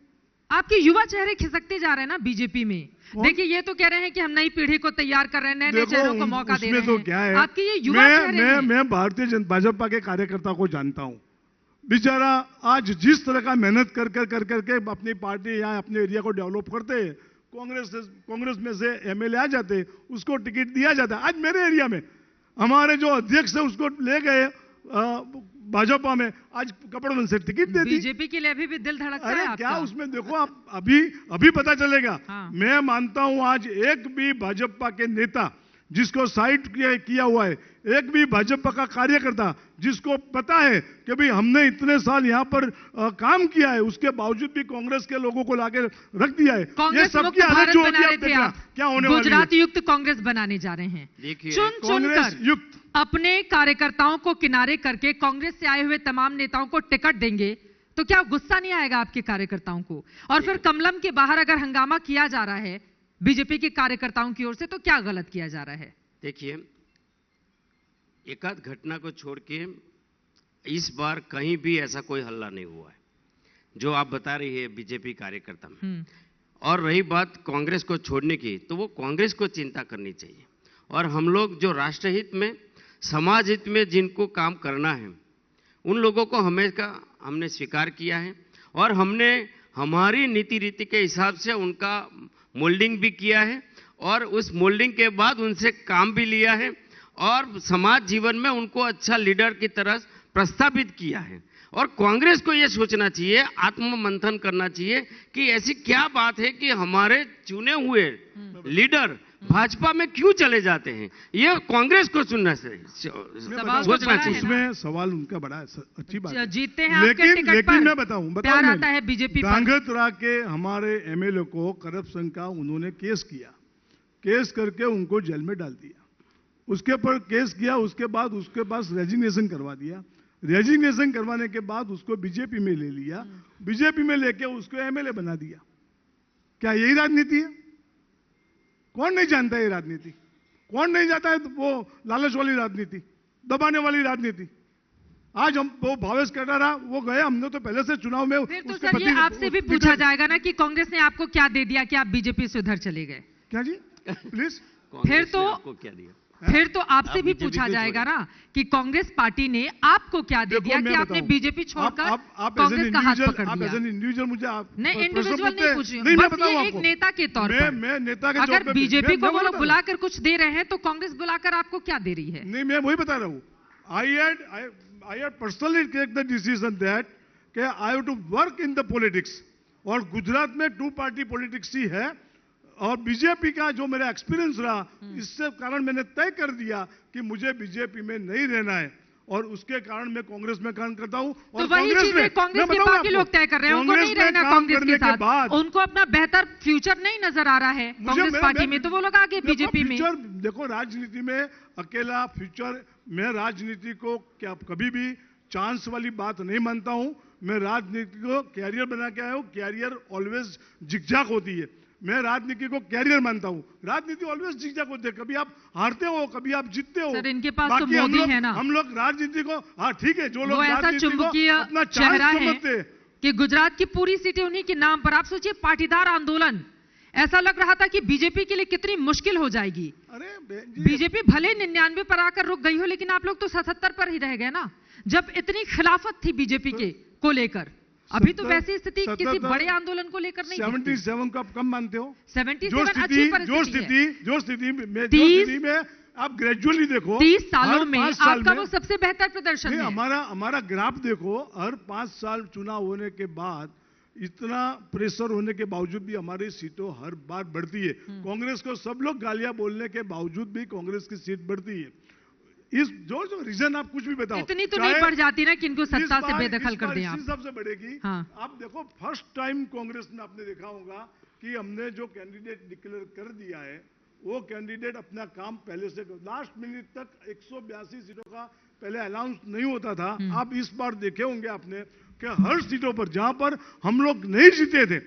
आपके युवा चेहरे खिसकते जा रहे हैं ना बीजेपी में। देखिए, ये तो कह रहे हैं कि हम नई पीढ़ी को तैयार कर रहे हैं, नए चेहरों को मौका दे रहे हैं। तो क्या है, आपके ये युवा चेहरे हैं। मैं भारतीय जनता भाजपा के कार्यकर्ता को जानता हूं, बेचारा आज जिस तरह का मेहनत कर के अपनी पार्टी या अपने एरिया को डेवलप करते हैं, कांग्रेस में से एमएलए आ जाते, उसको टिकट दिया जाता है। आज मेरे एरिया में हमारे जो अध्यक्ष है उसको ले गए भाजपा में, आज कपड़वन से टिकट दे दी। बीजेपी के लिए अभी भी दिल धड़कता है आपका? क्या उसमें देखो आप, अभी पता चलेगा। हाँ। मैं मानता हूं आज एक भी भाजपा के नेता जिसको साइड किया हुआ है, एक भी भाजपा का कार्यकर्ता जिसको पता है कि भाई हमने इतने साल यहाँ पर काम किया है, उसके बावजूद भी कांग्रेस के लोगों को लाके रख दिया है। कांग्रेस मुक्त भारत बना रहे थे आप, क्या होने वाला है? गुजरात युक्त कांग्रेस बनाने जा रहे हैं। चुन युक्त अपने कार्यकर्ताओं को किनारे करके कांग्रेस से आए हुए तमाम नेताओं को टिकट देंगे, तो क्या गुस्सा नहीं आएगा आपके कार्यकर्ताओं को? और फिर कमलम के बाहर अगर हंगामा किया जा रहा है बीजेपी के कार्यकर्ताओं की ओर से, तो क्या गलत किया जा रहा है? देखिए, एकाध घटना को छोड़ के इस बार कहीं भी ऐसा कोई हल्ला नहीं हुआ है जो आप बता रही है बीजेपी कार्यकर्ता में। और रही बात कांग्रेस को छोड़ने की, तो वो कांग्रेस को चिंता करनी चाहिए। और हम लोग जो राष्ट्रहित में, समाज हित में जिनको काम करना है, उन लोगों को हमेशा हमने स्वीकार किया है और हमने हमारी नीति रीति के हिसाब से उनका मोल्डिंग भी किया है और उस मोल्डिंग के बाद उनसे काम भी लिया है और समाज जीवन में उनको अच्छा लीडर की तरह प्रस्तावित किया है। और कांग्रेस को यह सोचना चाहिए, आत्ममंथन करना चाहिए कि ऐसी क्या बात है कि हमारे चुने हुए लीडर भाजपा में क्यों चले जाते हैं। ये कांग्रेस को सोचना चाहिए। इसमें सवाल उनका बड़ा अच्छी बात है, जीतते हैं लेकिन मैं बताऊं आता है बीजेपी धांगध्रा के हमारे एमएलए को करप्शन का उन्होंने केस किया, केस करके उनको जेल में डाल दिया। उसके ऊपर केस किया, उसके बाद उसके पास रेजिग्नेशन करवा दिया। रेजिग्नेशन करवाने के बाद उसको बीजेपी में ले लिया, बीजेपी में लेके उसको एमएलए बना दिया। क्या यही राजनीति है? कौन नहीं जानता है ये राजनीति? कौन नहीं जाता है वो लालच वाली राजनीति, दबाने वाली राजनीति? आज हम वो भावेश कटारा वो गए, हमने तो पहले से चुनाव में फिर तो सर ये आपसे भी पूछा जाएगा ना कि कांग्रेस ने आपको क्या दे दिया कि आप बीजेपी से उधर चले गए? क्या जी? प्लीज फिर तो आपको क्या दिया? फिर तो आपसे भी पूछा जाएगा ना कि कांग्रेस पार्टी ने आपको क्या दे दिया कि आपने बीजेपी छोड़कर कांग्रेस का हाथ पकड़ लिया? आप एज एन इंडिविजुअल मुझे आप नहीं, इंडिविजुअल नहीं पूछ रही हूँ, बस ये एक नेता के तौर पर। मैं नेता के अगर बीजेपी को वो लोग बुलाकर कुछ दे रहे हैं तो कांग्रेस बुलाकर आपको क्या दे रही है? नहीं, मैं वही बता रहा हूँ। I had personally take the decision that I have to work in the politics, और गुजरात में 2 पार्टी पॉलिटिक्स ही है, और बीजेपी का जो मेरा एक्सपीरियंस रहा, इससे कारण मैंने तय कर दिया कि मुझे बीजेपी में नहीं रहना है, और उसके कारण मैं कांग्रेस में काम करता हूं। और तो वही चीजें कांग्रेस के बाकी लोग तय कर रहे हैं, उनको नहीं रहना कांग्रेस के साथ, उनको अपना बेहतर फ्यूचर नहीं नजर आ रहा है कांग्रेस पार्टी में, तो वो लोग आगे बीजेपी में। देखो, राजनीति में अकेला फ्यूचर, मैं राजनीति को क्या कभी भी चांस वाली बात नहीं मानता हूं। मैं राजनीति को कैरियर बना के आया हूं। कैरियर ऑलवेज जिगजैग होती है, मैं राजनीति को कैरियर मानता हूं। राजनीति ऑलवेज जिगजैग होती है, कभी आप हारते हो, कभी आप जीतते हो। सर, इनके पास तो मोदी है ना। हम लोग राजनीति को, हाँ ठीक है, जो लोग ऐसा चुंबकीय चेहरा है कि गुजरात की पूरी सीटें उन्हीं के नाम पर। आप सोचिए, पाटीदार आंदोलन, ऐसा लग रहा था कि बीजेपी के लिए कितनी मुश्किल हो जाएगी। अरे बीजेपी भले 99 पर आकर रुक गई हो, लेकिन आप लोग तो 77 पर ही रह गए ना, जब इतनी खिलाफत थी बीजेपी के को लेकर। अभी तो वैसी स्थिति किसी बड़े आंदोलन को लेकर नहीं। 77 को आप कम मानते हो? 77 अच्छी परिस्थिति है। जो स्थिति में आप ग्रेजुअली देखो, 30 सालों में आपका वो सबसे बेहतर प्रदर्शन है। हमारा ग्राफ देखो, हर 5 साल चुनाव होने के बाद इतना प्रेशर होने के बावजूद भी हमारी सीटों हर बार बढ़ती है। कांग्रेस को सब लोग गालियां बोलने के बावजूद भी कांग्रेस की सीट बढ़ती है। इस जो रीजन आप कुछ भी बताओ, इतनी तो नहीं बढ़ जाती ना कि इनको सत्ता से बेदखल कर दें आप। सबसे बढ़ेगी। हाँ। आप देखो, फर्स्ट टाइम कांग्रेस में आपने देखा होगा कि हमने जो कैंडिडेट डिक्लेयर कर दिया है, वो कैंडिडेट अपना काम पहले से, लास्ट मिनट तक 182 सीटों का पहले अनाउंस नहीं होता था। आप इस बार देखे होंगे आपने कि हर सीटों पर जहां पर हम लोग नहीं जीते थे,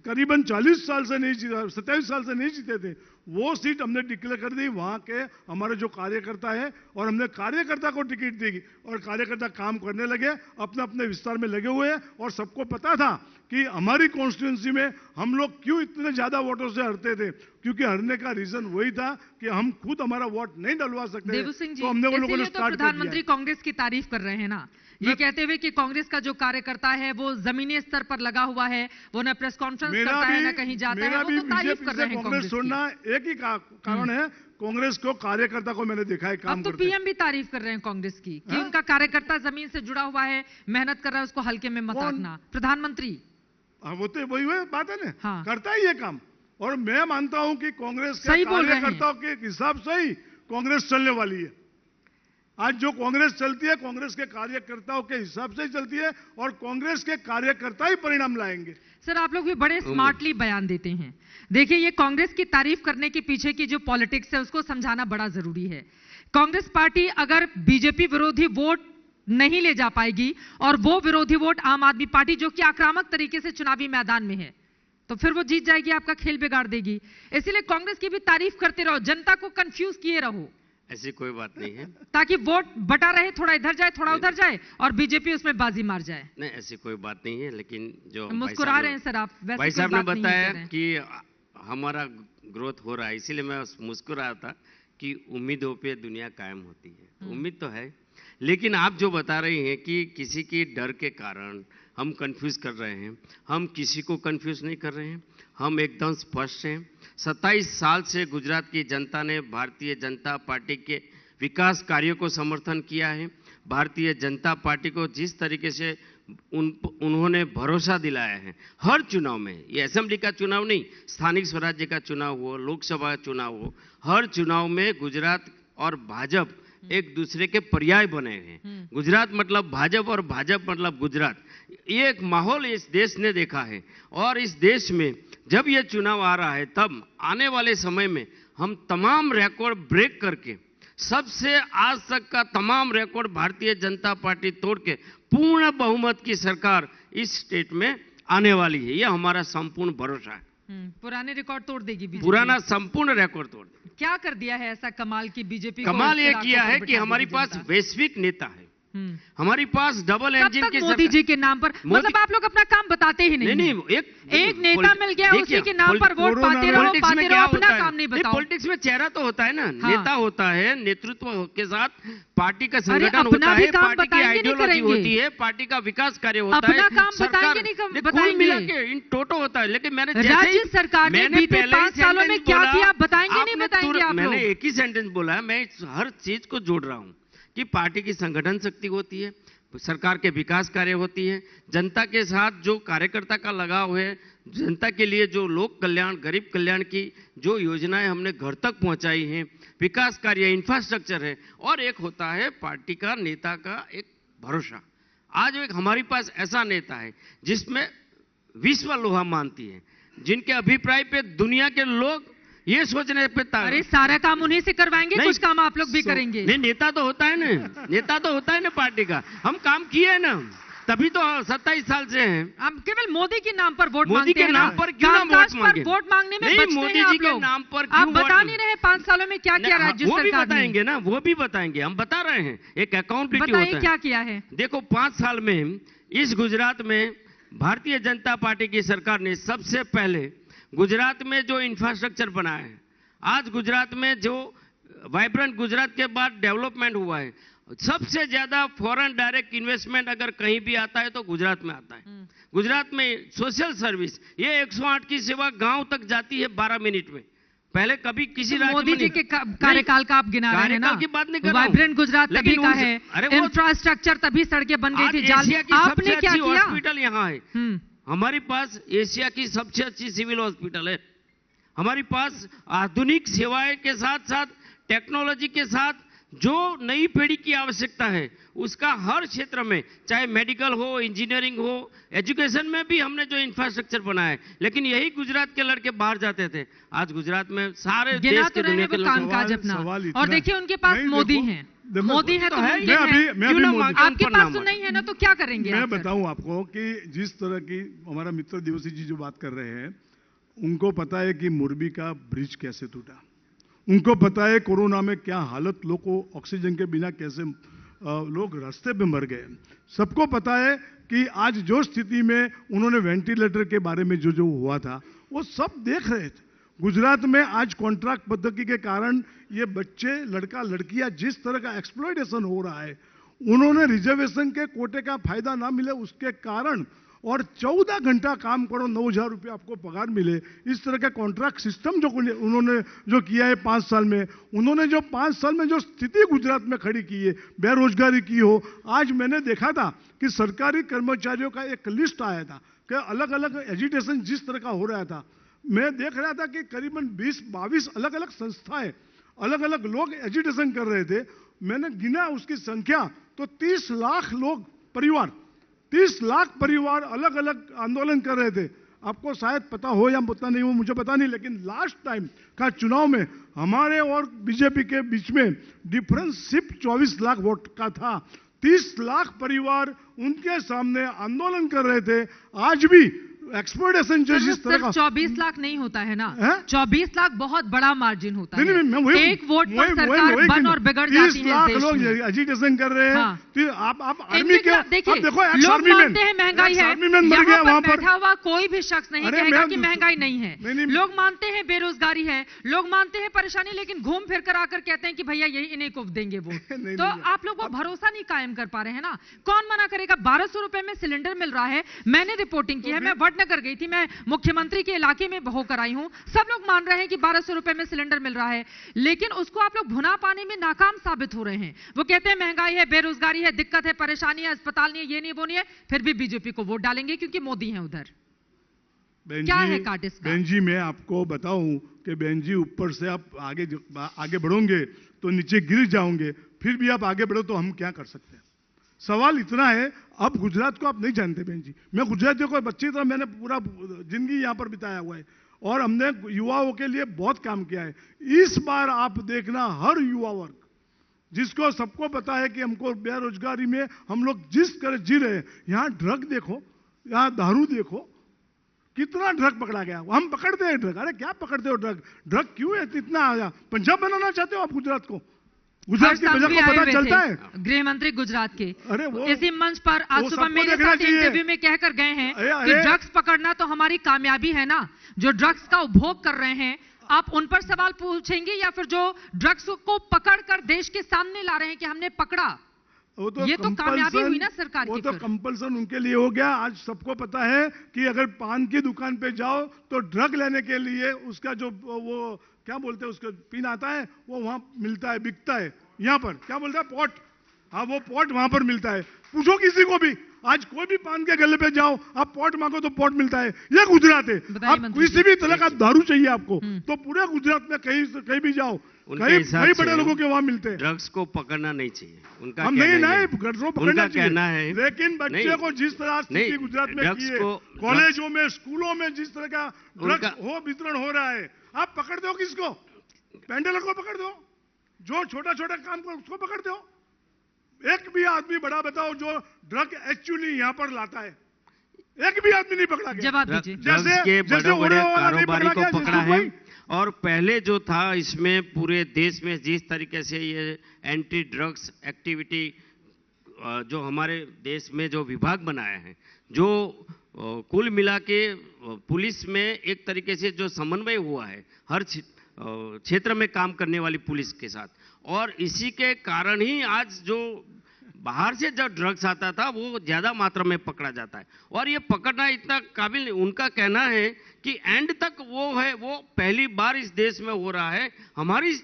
करीबन 40 साल से नहीं जीते, 27 साल से नहीं जीते थे, वो सीट हमने डिक्लेयर कर दी। वहां के हमारे जो कार्यकर्ता है, और हमने कार्यकर्ता को टिकट दी, और कार्यकर्ता काम करने लगे, अपने अपने विस्तार में लगे हुए हैं। और सबको पता था कि हमारी कॉन्स्टिट्यूंसी में हम लोग क्यों इतने ज्यादा वोटों से हारते थे, क्योंकि हारने का रीजन वही था कि हम खुद हमारा वोट नहीं डलवा सकते। तो हमने वो लोगों ने स्टार्ट कर दिया। प्रधानमंत्री कांग्रेस की तारीफ कर रहे हैं ना, ये कहते हुए कि कांग्रेस का जो कार्यकर्ता है वो जमीनी स्तर पर लगा हुआ है, वो ना प्रेस कॉन्फ्रेंस करता है ना कहीं जाता है, वो तो तारीफ कर रहे हैं कांग्रेस छोड़ना एक ही कारण है, कांग्रेस को कार्यकर्ता को मैंने देखा है काम करते। अब तो पीएम भी तारीफ कर रहे हैं कांग्रेस की कि उनका कार्यकर्ता जमीन से जुड़ा हुआ है, मेहनत कर रहा है, उसको हल्के में मत रखना। प्रधानमंत्री, वो तो वही बात है ना, हाँ। करता ही ये काम। और मैं मानता हूं कि कांग्रेस के कार्यकर्ताओं के हिसाब से ही कांग्रेस चलने वाली है। आज जो कांग्रेस चलती है, कांग्रेस के कार्यकर्ताओं के हिसाब से ही चलती है, और कांग्रेस के कार्यकर्ता ही परिणाम लाएंगे। सर, आप लोग भी बड़े स्मार्टली बयान देते हैं। देखिए, ये कांग्रेस की तारीफ करने के पीछे की जो पॉलिटिक्स है उसको समझाना बड़ा जरूरी है। कांग्रेस पार्टी अगर बीजेपी विरोधी वोट नहीं ले जा पाएगी, और वो विरोधी वोट आम आदमी पार्टी जो कि आक्रामक तरीके से चुनावी मैदान में है, तो फिर वो जीत जाएगी, आपका खेल बिगाड़ देगी। इसलिए कांग्रेस की भी तारीफ करते रहो, जनता को कंफ्यूज किए रहो। ऐसी कोई बात नहीं है, ताकि वोट बटा रहे, थोड़ा इधर जाए थोड़ा उधर जाए, और बीजेपी उसमें बाजी मार जाए। नहीं, ऐसी कोई बात नहीं है। लेकिन जो मुस्कुरा रहे हैं सर आप, भाई साहब ने बताया कि हमारा ग्रोथ हो रहा है, इसीलिए मैं मुस्कुरा था कि उम्मीदों पे दुनिया कायम होती है। उम्मीद तो है, लेकिन आप जो बता रही हैं कि किसी की डर के कारण हम कंफ्यूज कर रहे हैं, हम किसी को कंफ्यूज नहीं कर रहे हैं। हम एकदम स्पष्ट हैं। 27 साल से गुजरात की जनता ने भारतीय जनता पार्टी के विकास कार्यों को समर्थन किया है। भारतीय जनता पार्टी को जिस तरीके से उन्होंने भरोसा दिलाया है हर चुनाव में, ये असेंबली का चुनाव नहीं, स्थानिक स्वराज्य का चुनाव हो, लोकसभा चुनाव हो, हर चुनाव में गुजरात और भाजपा एक दूसरे के पर्याय बने हैं। गुजरात मतलब भाजपा और भाजपा मतलब गुजरात। ये एक माहौल इस देश ने देखा है, और इस देश में जब ये चुनाव आ रहा है, तब आने वाले समय में हम तमाम रिकॉर्ड ब्रेक करके, सबसे आज तक का तमाम रिकॉर्ड भारतीय जनता पार्टी तोड़ के पूर्ण बहुमत की सरकार इस स्टेट में आने वाली है। यह हमारा संपूर्ण भरोसा है। पुराने रिकॉर्ड तोड़ देगी बीजेपी। पुराना संपूर्ण रिकॉर्ड तोड़ देगी। क्या कर दिया है ऐसा कमाल की बीजेपी? कमाल ये किया है कि हमारे पास वैश्विक नेता है। हमारी पास डबल कब इंजन तक की मोदी जी के नाम पर, मतलब आप लोग अपना काम बताते ही नहीं। नहीं, एक नेता मिल गया, उसी के नाम पर वोट पाते रहो, अपना काम नहीं बताओ। पॉलिटिक्स में चेहरा तो होता है ना, हाँ। नेता होता है, नेतृत्व के साथ पार्टी का संगठन अपना होता भी है, काम पार्टी की बताएंगे नहीं आइडियोलॉजी करेंगे। होती है, पार्टी का विकास कार्य होता है, अपना काम सरकार बताएंगे नहीं कुल बताएंगे। मिला के इन टोटो होता है। लेकिन मैंने राज्य सरकार ने बीते 5 सालों में क्या किया, बताएंगे नहीं बताएंगे आप लोग। मैंने एक ही सेंटेंस बोला है, मैं हर चीज को जोड़ रहा हूं कि पार्टी की संगठन शक्ति होती है, सरकार के विकास कार्य होती है, जनता के साथ जो कार्यकर्ता का लगाव है, जनता के लिए जो लोक कल्याण, गरीब कल्याण की जो योजनाएं हमने घर तक पहुंचाई हैं, विकास कार्य, इंफ्रास्ट्रक्चर है, और एक होता है पार्टी का नेता का एक भरोसा। आज एक हमारे पास ऐसा नेता है जिसमें विश्व लोहा मानती है, जिनके अभिप्राय पे दुनिया के लोग ये सोचने पे अरे सारा काम उन्हीं से करवाएंगे, कुछ काम आप लोग भी करेंगे। नहीं, नेता तो होता है ना, नेता तो होता है ना पार्टी का। हम काम किए हैं ना, तभी तो 27 साल से हैं। हम केवल मोदी के नाम पर वोट मोदी मांगते के हैं नाम पर क्यों ना वोट मांगे? वोट मांगने में नहीं, बचते मोदी हैं जी आप के लोग। नाम पर आप क्यों बता वोट नहीं रहे 5 सालों में क्या किया राज्य वो भी सरकार ने। बताएंगे ना, वो भी बताएंगे, हम बता रहे हैं, एक अकाउंटेबिलिटी बताइए होता है। क्या किया है। देखो 5 साल में इस गुजरात में भारतीय जनता पार्टी की सरकार ने सबसे पहले गुजरात में जो इंफ्रास्ट्रक्चर बनाया है, आज गुजरात में जो वाइब्रेंट गुजरात के बाद डेवलपमेंट हुआ है, सबसे ज्यादा फॉरेन डायरेक्ट इन्वेस्टमेंट अगर कहीं भी आता है तो गुजरात में आता है। गुजरात में सोशल सर्विस, ये 108 की सेवा गांव तक जाती है 12 मिनट में। पहले कभी किसी राज्य मोदी जी के कार्यकाल का आप गिना रहे हैं ना, की बात नहीं कर रहा हूं। वाइब्रेंट गुजरात तभी का है, इंफ्रास्ट्रक्चर तभी सड़कें बन गई थी। आपने क्या किया? हॉस्पिटल यहाँ है, हमारे पास एशिया की सबसे अच्छी सिविल हॉस्पिटल है, हमारे पास आधुनिक सेवाएं के साथ साथ टेक्नोलॉजी के साथ जो नई पीढ़ी की आवश्यकता है उसका हर क्षेत्र में, चाहे मेडिकल हो, इंजीनियरिंग हो, एजुकेशन में भी हमने जो इंफ्रास्ट्रक्चर बनाया है। लेकिन यही गुजरात के लड़के बाहर जाते थे, आज गुजरात में सारे देश के दुनिया के कामकाज अपना। और देखिए उनके पास मोदी हैं, मोदी है तो आपके पास तो नहीं है ना, तो क्या करेंगे? मैं बताऊं आपको कि जिस तरह की हमारा मित्र देवसी जी जो बात कर रहे हैं, उनको पता है कि मोरबी का ब्रिज कैसे टूटा, उनको पता है कोरोना में क्या हालत, लोग को ऑक्सीजन के बिना कैसे लोग रास्ते पे मर गए। सबको पता है कि आज जो स्थिति में उन्होंने वेंटिलेटर के बारे में जो हुआ था वो सब देख रहे थे। गुजरात में आज कॉन्ट्रैक्ट पद्धति के कारण ये बच्चे, लड़का लड़कियां, जिस तरह का एक्सप्लॉयटेशन हो रहा है, उन्होंने रिजर्वेशन के कोटे का फायदा ना मिले उसके कारण, और 14 घंटा काम करो 9,000 रुपये आपको पगार मिले, इस तरह का कॉन्ट्रैक्ट सिस्टम जो उन्होंने जो किया है 5 साल में, उन्होंने जो 5 साल में जो स्थिति गुजरात में खड़ी की है, बेरोजगारी की हो। आज मैंने देखा था कि सरकारी कर्मचारियों का एक लिस्ट आया था कि अलग अलग एजुटेशन जिस तरह का हो रहा था, मैं देख रहा था कि करीबन 20-22 अलग अलग संस्थाएं, अलग अलग लोग एजुटेशन कर रहे थे। मैंने गिना उसकी संख्या तो 30 लाख लोग, परिवार, 30 लाख परिवार अलग अलग आंदोलन कर रहे थे। आपको शायद पता हो या पता नहीं हो, मुझे पता नहीं, लेकिन लास्ट टाइम का चुनाव में हमारे और बीजेपी के बीच में डिफरेंस सिर्फ 24 लाख वोट का था। 30 लाख परिवार उनके सामने आंदोलन कर रहे थे। आज भी एक्सपोर्टेशन जो जिस तरह का 24 लाख नहीं होता है ना, 24 लाख बहुत बड़ा मार्जिन होता है। नहीं, एक वोट पर सरकार बन और बिगड़ जाती है। 30 लाख लोग एजिटेशन कर रहे हैं। हाँ। तो आप आर्मी के देखिए, देखो, लोग मानते हैं महंगाई है, मर गया वहां पर बैठा हुआ कोई भी शख्स नहीं कहेगा कि महंगाई नहीं है। लोग मानते हैं बेरोजगारी है, लोग मानते हैं परेशानी, लेकिन घूम फिर कर आकर कहते हैं कि भैया यही इन्हीं को देंगे वोट। तो आप लोग वो भरोसा नहीं कायम कर पा रहे हैं ना। कौन मना करेगा? 1200 रुपए में सिलेंडर मिल रहा है। मैंने रिपोर्टिंग की है, मैं वडनगर गई थी, मैं मुख्यमंत्री के इलाके में होकर आई हूं। सब लोग मान रहे हैं कि 1200 रुपए में सिलेंडर मिल रहा है, लेकिन उसको आप लोग भुना पाने में नाकाम साबित हो रहे हैं। वो कहते हैं महंगाई है, बेरोजगारी है, दिक्कत है, परेशानी है, अस्पताल नहीं है, ये नहीं वो नहीं है, फिर भी बीजेपी को वोट डालेंगे क्योंकि मोदी है उधर। क्या है काट इसका? बहन जी, मैं आपको बताऊं कि बहन जी, ऊपर से आप आगे बढ़ोगे तो नीचे गिर जाओगे, फिर भी आप आगे बढ़ो तो हम क्या कर सकते हैं? सवाल इतना है, अब गुजरात को आप नहीं जानते बहन जी, मैं गुजरातियों को बच्ची तरह मैंने पूरा जिंदगी यहाँ पर बिताया हुआ है और हमने युवाओं के लिए बहुत काम किया है। इस बार आप देखना, हर युवा वर्ग जिसको सबको पता है कि हमको बेरोजगारी में हम लोग जिस तरह जी रहे हैं, यहाँ ड्रग देखो, यहाँ दारू देखो, कितना ड्रग पकड़ा गया। हम पकड़ते हैं ड्रग, अरे क्या पकड़ते हो ड्रग? ड्रग क्यों है इतना आया? पंजाब बनाना चाहते हो आप गुजरात को? गुजरात हर्ष की प्रजा संघवी को आए पता हुए चलता थे, है। गृह मंत्री गुजरात के। अरे वो इसी मंच पर आज वो सुबह सबको मेरे देखना साथ चाहिए। इंटरव्यू में कहकर गए हैं कि अरे ड्रग्स पकड़ना तो हमारी कामयाबी है ना, जो ड्रग्स का उपभोग कर रहे हैं आप उन पर सवाल पूछेंगे या फिर जो ड्रग्स को पकड़कर देश के सामने ला रहे हैं कि हमने पकड़ा? वो तो ये तो कामयाबी हुई ना सरकार वो की तो फिर। कंपल्सन उनके लिए हो गया। आज सबको पता है कि अगर पान की दुकान पे जाओ तो ड्रग लेने के लिए उसका जो वो क्या बोलते हैं उसका पिन आता है वो वहां मिलता है, बिकता है। यहाँ पर क्या बोलता है, पॉट। हाँ, वो पॉट वहां पर मिलता है। पूछो किसी को भी, आज कोई भी पान के गले पे जाओ, आप पॉट मांगो तो पॉट मिलता है। ये गुजरात है। आप किसी भी तरह का दारू चाहिए आपको तो पूरे गुजरात में कहीं भी जाओ, कई बड़े लोगों के वहां मिलते हैं। ड्रग्स को पकड़ना नहीं चाहिए, उनका हम कहना नहीं है। पकड़ना कहना है, चाहिए, लेकिन बच्चे को जिस तरह स्थिति गुजरात में की है, कॉलेजों में, स्कूलों में जिस तरह का ड्रग्स वितरण हो रहा है, आप पकड़ दो किसको? पेंडलर को पकड़ दो, जो छोटा छोटा काम को उसको पकड़ दो। एक भी आदमी बड़ा बताओ जो ड्रग एक्चुअली यहाँ पर लाता है, एक भी आदमी नहीं पकड़ा गया। जवाब दीजिए। ड्रग्स के बड़े-बड़े कारोबारी को पकड़ा है। और पहले जो था इसमें पूरे देश में जिस तरीके से ये एंटी ड्रग्स एक्टिविटी जो हमारे देश में जो विभाग बनाया है, जो कुल मिला के पुलिस में एक तरीके से जो समन्वय हुआ है हर क्षेत्र में काम करने वाली पुलिस के साथ, और इसी के कारण ही आज जो बाहर से जो ड्रग्स आता था वो ज्यादा मात्रा में पकड़ा जाता है। और ये पकड़ना इतना काबिल नहीं। उनका कहना है कि एंड तक वो है, वो पहली बार इस देश में हो रहा है हमारी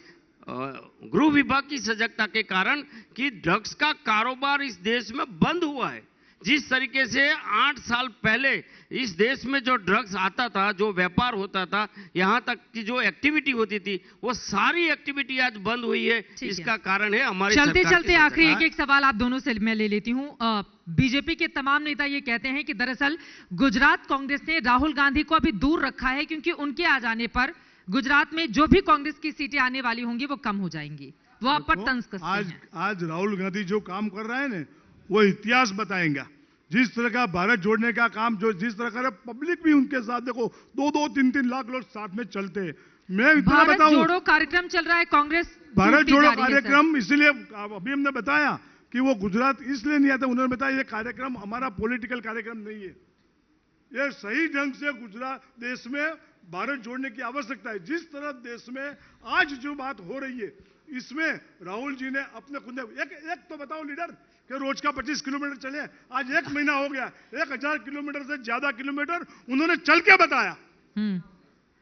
गृह विभाग की सजगता के कारण कि ड्रग्स का कारोबार इस देश में बंद हुआ है। जिस तरीके से 8 साल पहले इस देश में जो ड्रग्स आता था, जो व्यापार होता था, यहाँ तक की जो एक्टिविटी होती थी, वो सारी एक्टिविटी आज बंद हुई है। इसका कारण है हमारी चलते चलते आखिरी एक सवाल आप दोनों से मैं ले लेती हूँ। बीजेपी के तमाम नेता ये कहते हैं कि दरअसल गुजरात कांग्रेस ने राहुल गांधी को अभी दूर रखा है क्योंकि उनके आ जाने पर गुजरात में जो भी कांग्रेस की सीटें आने वाली होंगी वो कम हो जाएंगी। वो आप पर तंज कसते हैं। आज राहुल गांधी जो काम कर रहा है ना, वो इतिहास बताएंगा। जिस तरह का भारत जोड़ने का काम जो जिस तरह का, पब्लिक भी उनके साथ देखो 2-3 लाख लोग साथ में चलते हैं। मैं इतना बताऊं, भारत जोड़ो कार्यक्रम चल रहा है, कांग्रेस भारत जोड़ो कार्यक्रम, इसलिए अभी हमने बताया कि वो गुजरात इसलिए नहीं आता। उन्होंने बताया ये कार्यक्रम हमारा पॉलिटिकल कार्यक्रम नहीं है, ये सही ढंग से गुजरात देश में भारत जोड़ने की आवश्यकता है। जिस तरह देश में आज जो बात हो रही है, इसमें राहुल जी ने अपने खुद एक तो बताओ लीडर कि रोज का 25 किलोमीटर चले। आज 1 महीना हो गया, 1000 किलोमीटर से ज्यादा किलोमीटर उन्होंने चल के बताया।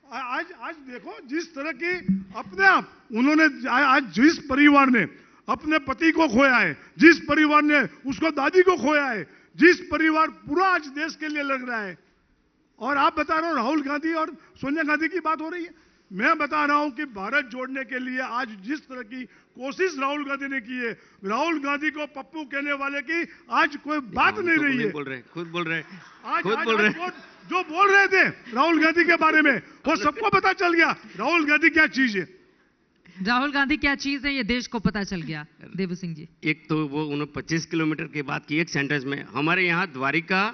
आज देखो जिस तरह की अपने आप उन्होंने आज जिस परिवार ने अपने पति को खोया है, जिस परिवार ने उसको दादी को खोया है, जिस परिवार पूरा आज देश के लिए लड़ रहा है, और आप बता रहे हो राहुल गांधी और सोनिया गांधी की बात हो रही है। मैं बता रहा हूं कि भारत जोड़ने के लिए आज जिस तरह की कोशिश राहुल गांधी ने की है, राहुल गांधी को पप्पू कहने वाले की आज कोई बात नहीं रही है। खुद बोल रहे आज जो बोल रहे थे राहुल गांधी के बारे में वो सबको पता चल गया राहुल गांधी क्या चीज है। राहुल गांधी क्या चीज है ये देव को पता चल गया। देवू सिंह जी, एक तो वो उन्होंने 25 किलोमीटर की बात की एक सेंटेंस में। हमारे यहाँ द्वारिका,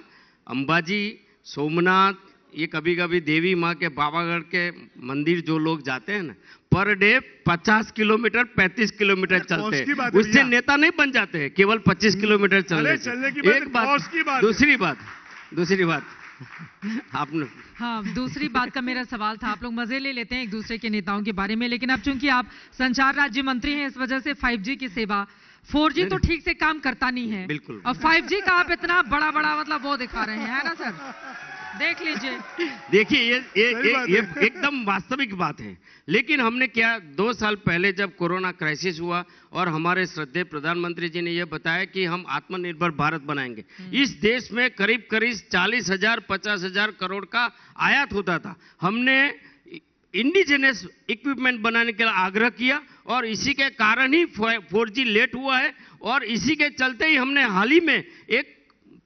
अंबाजी, सोमनाथ, ये कभी कभी देवी माँ के बाबागढ़ के मंदिर जो लोग जाते हैं ना, पर डे 50 किलोमीटर 35 किलोमीटर चलते हैं। उससे नेता नहीं बन जाते हैं केवल 25 किलोमीटर चलने की एक बात। दूसरी बात आपने, हाँ, दूसरी बात का मेरा सवाल था। आप लोग मजे ले लेते हैं एक दूसरे के नेताओं के बारे में, लेकिन अब चूंकि आप संचार राज्य मंत्री हैं, इस वजह से 5G की सेवा, 4G तो ठीक से काम करता नहीं है, बिल्कुल। और 5G का आप इतना बड़ा मतलब वो दिखा रहे हैं, है ना सर? देख लीजिए। देखिए ये एकदम वास्तविक बात है। लेकिन हमने क्या 2 साल पहले जब कोरोना क्राइसिस हुआ और हमारे श्रद्धेय प्रधानमंत्री जी ने यह बताया कि हम आत्मनिर्भर भारत बनाएंगे। इस देश में करीब 40,000 50,000 करोड़ का आयात होता था। हमने इंडिजिनस इक्विपमेंट बनाने के लिए आग्रह किया और इसी के कारण ही 4G लेट हुआ है, और इसी के चलते ही हमने हाल ही में एक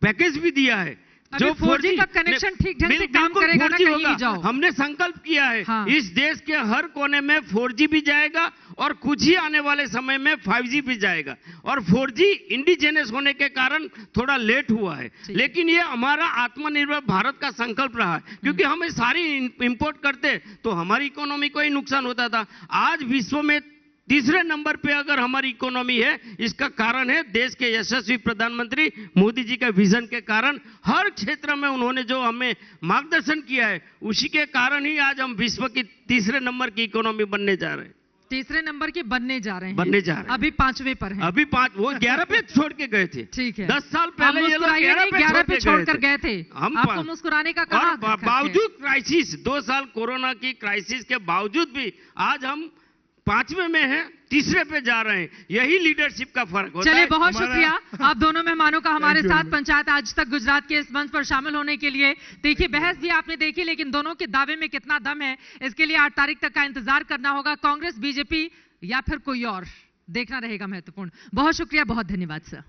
पैकेज भी दिया है जो 4G का कनेक्शन ठीक ढंग से काम करेगा ना, कहीं भी जाओ। हमने संकल्प किया है, हाँ। इस देश के हर कोने में 4G भी जाएगा और कुछ ही आने वाले समय में 5G भी जाएगा। और 4G इंडिजिनस होने के कारण थोड़ा लेट हुआ है, लेकिन ये हमारा आत्मनिर्भर भारत का संकल्प रहा है, क्योंकि हम सारी इंपोर्ट करते तो हमारी इकोनॉमी को ही नुकसान होता था। आज विश्व में तीसरे नंबर पे अगर हमारी इकोनॉमी है, इसका कारण है देश के यशस्वी प्रधानमंत्री मोदी जी के विजन के कारण। हर क्षेत्र में उन्होंने जो हमें मार्गदर्शन किया है, उसी के कारण ही आज हम विश्व की तीसरे नंबर की इकोनॉमी बनने जा रहे हैं। तीसरे नंबर के बनने जा रहे हैं। अभी 5वें पर हैं। अभी 5, वो 11 पे छोड़ के गए थे। ठीक है। 10 साल पहले ये लोग 11 पे छोड़कर गए थे। हम आपको मुस्कुराने का कहा। बावजूद क्राइसिस, 2 साल कोरोना की क्राइसिस के बावजूद भी आज हम 5वें में हैं, तीसरे पे जा रहे हैं। यही लीडरशिप का फर्क होता है। चलिए, बहुत शुक्रिया आप दोनों मेहमानों का हमारे साथ पंचायत आज तक गुजरात के इस मंच पर शामिल होने के लिए। देखिए, बहस भी आपने देखी, लेकिन दोनों के दावे में कितना दम है, इसके लिए 8 तारीख तक का इंतजार करना होगा। कांग्रेस, बीजेपी या फिर कोई और, देखना रहेगा महत्वपूर्ण। बहुत शुक्रिया, बहुत धन्यवाद सर।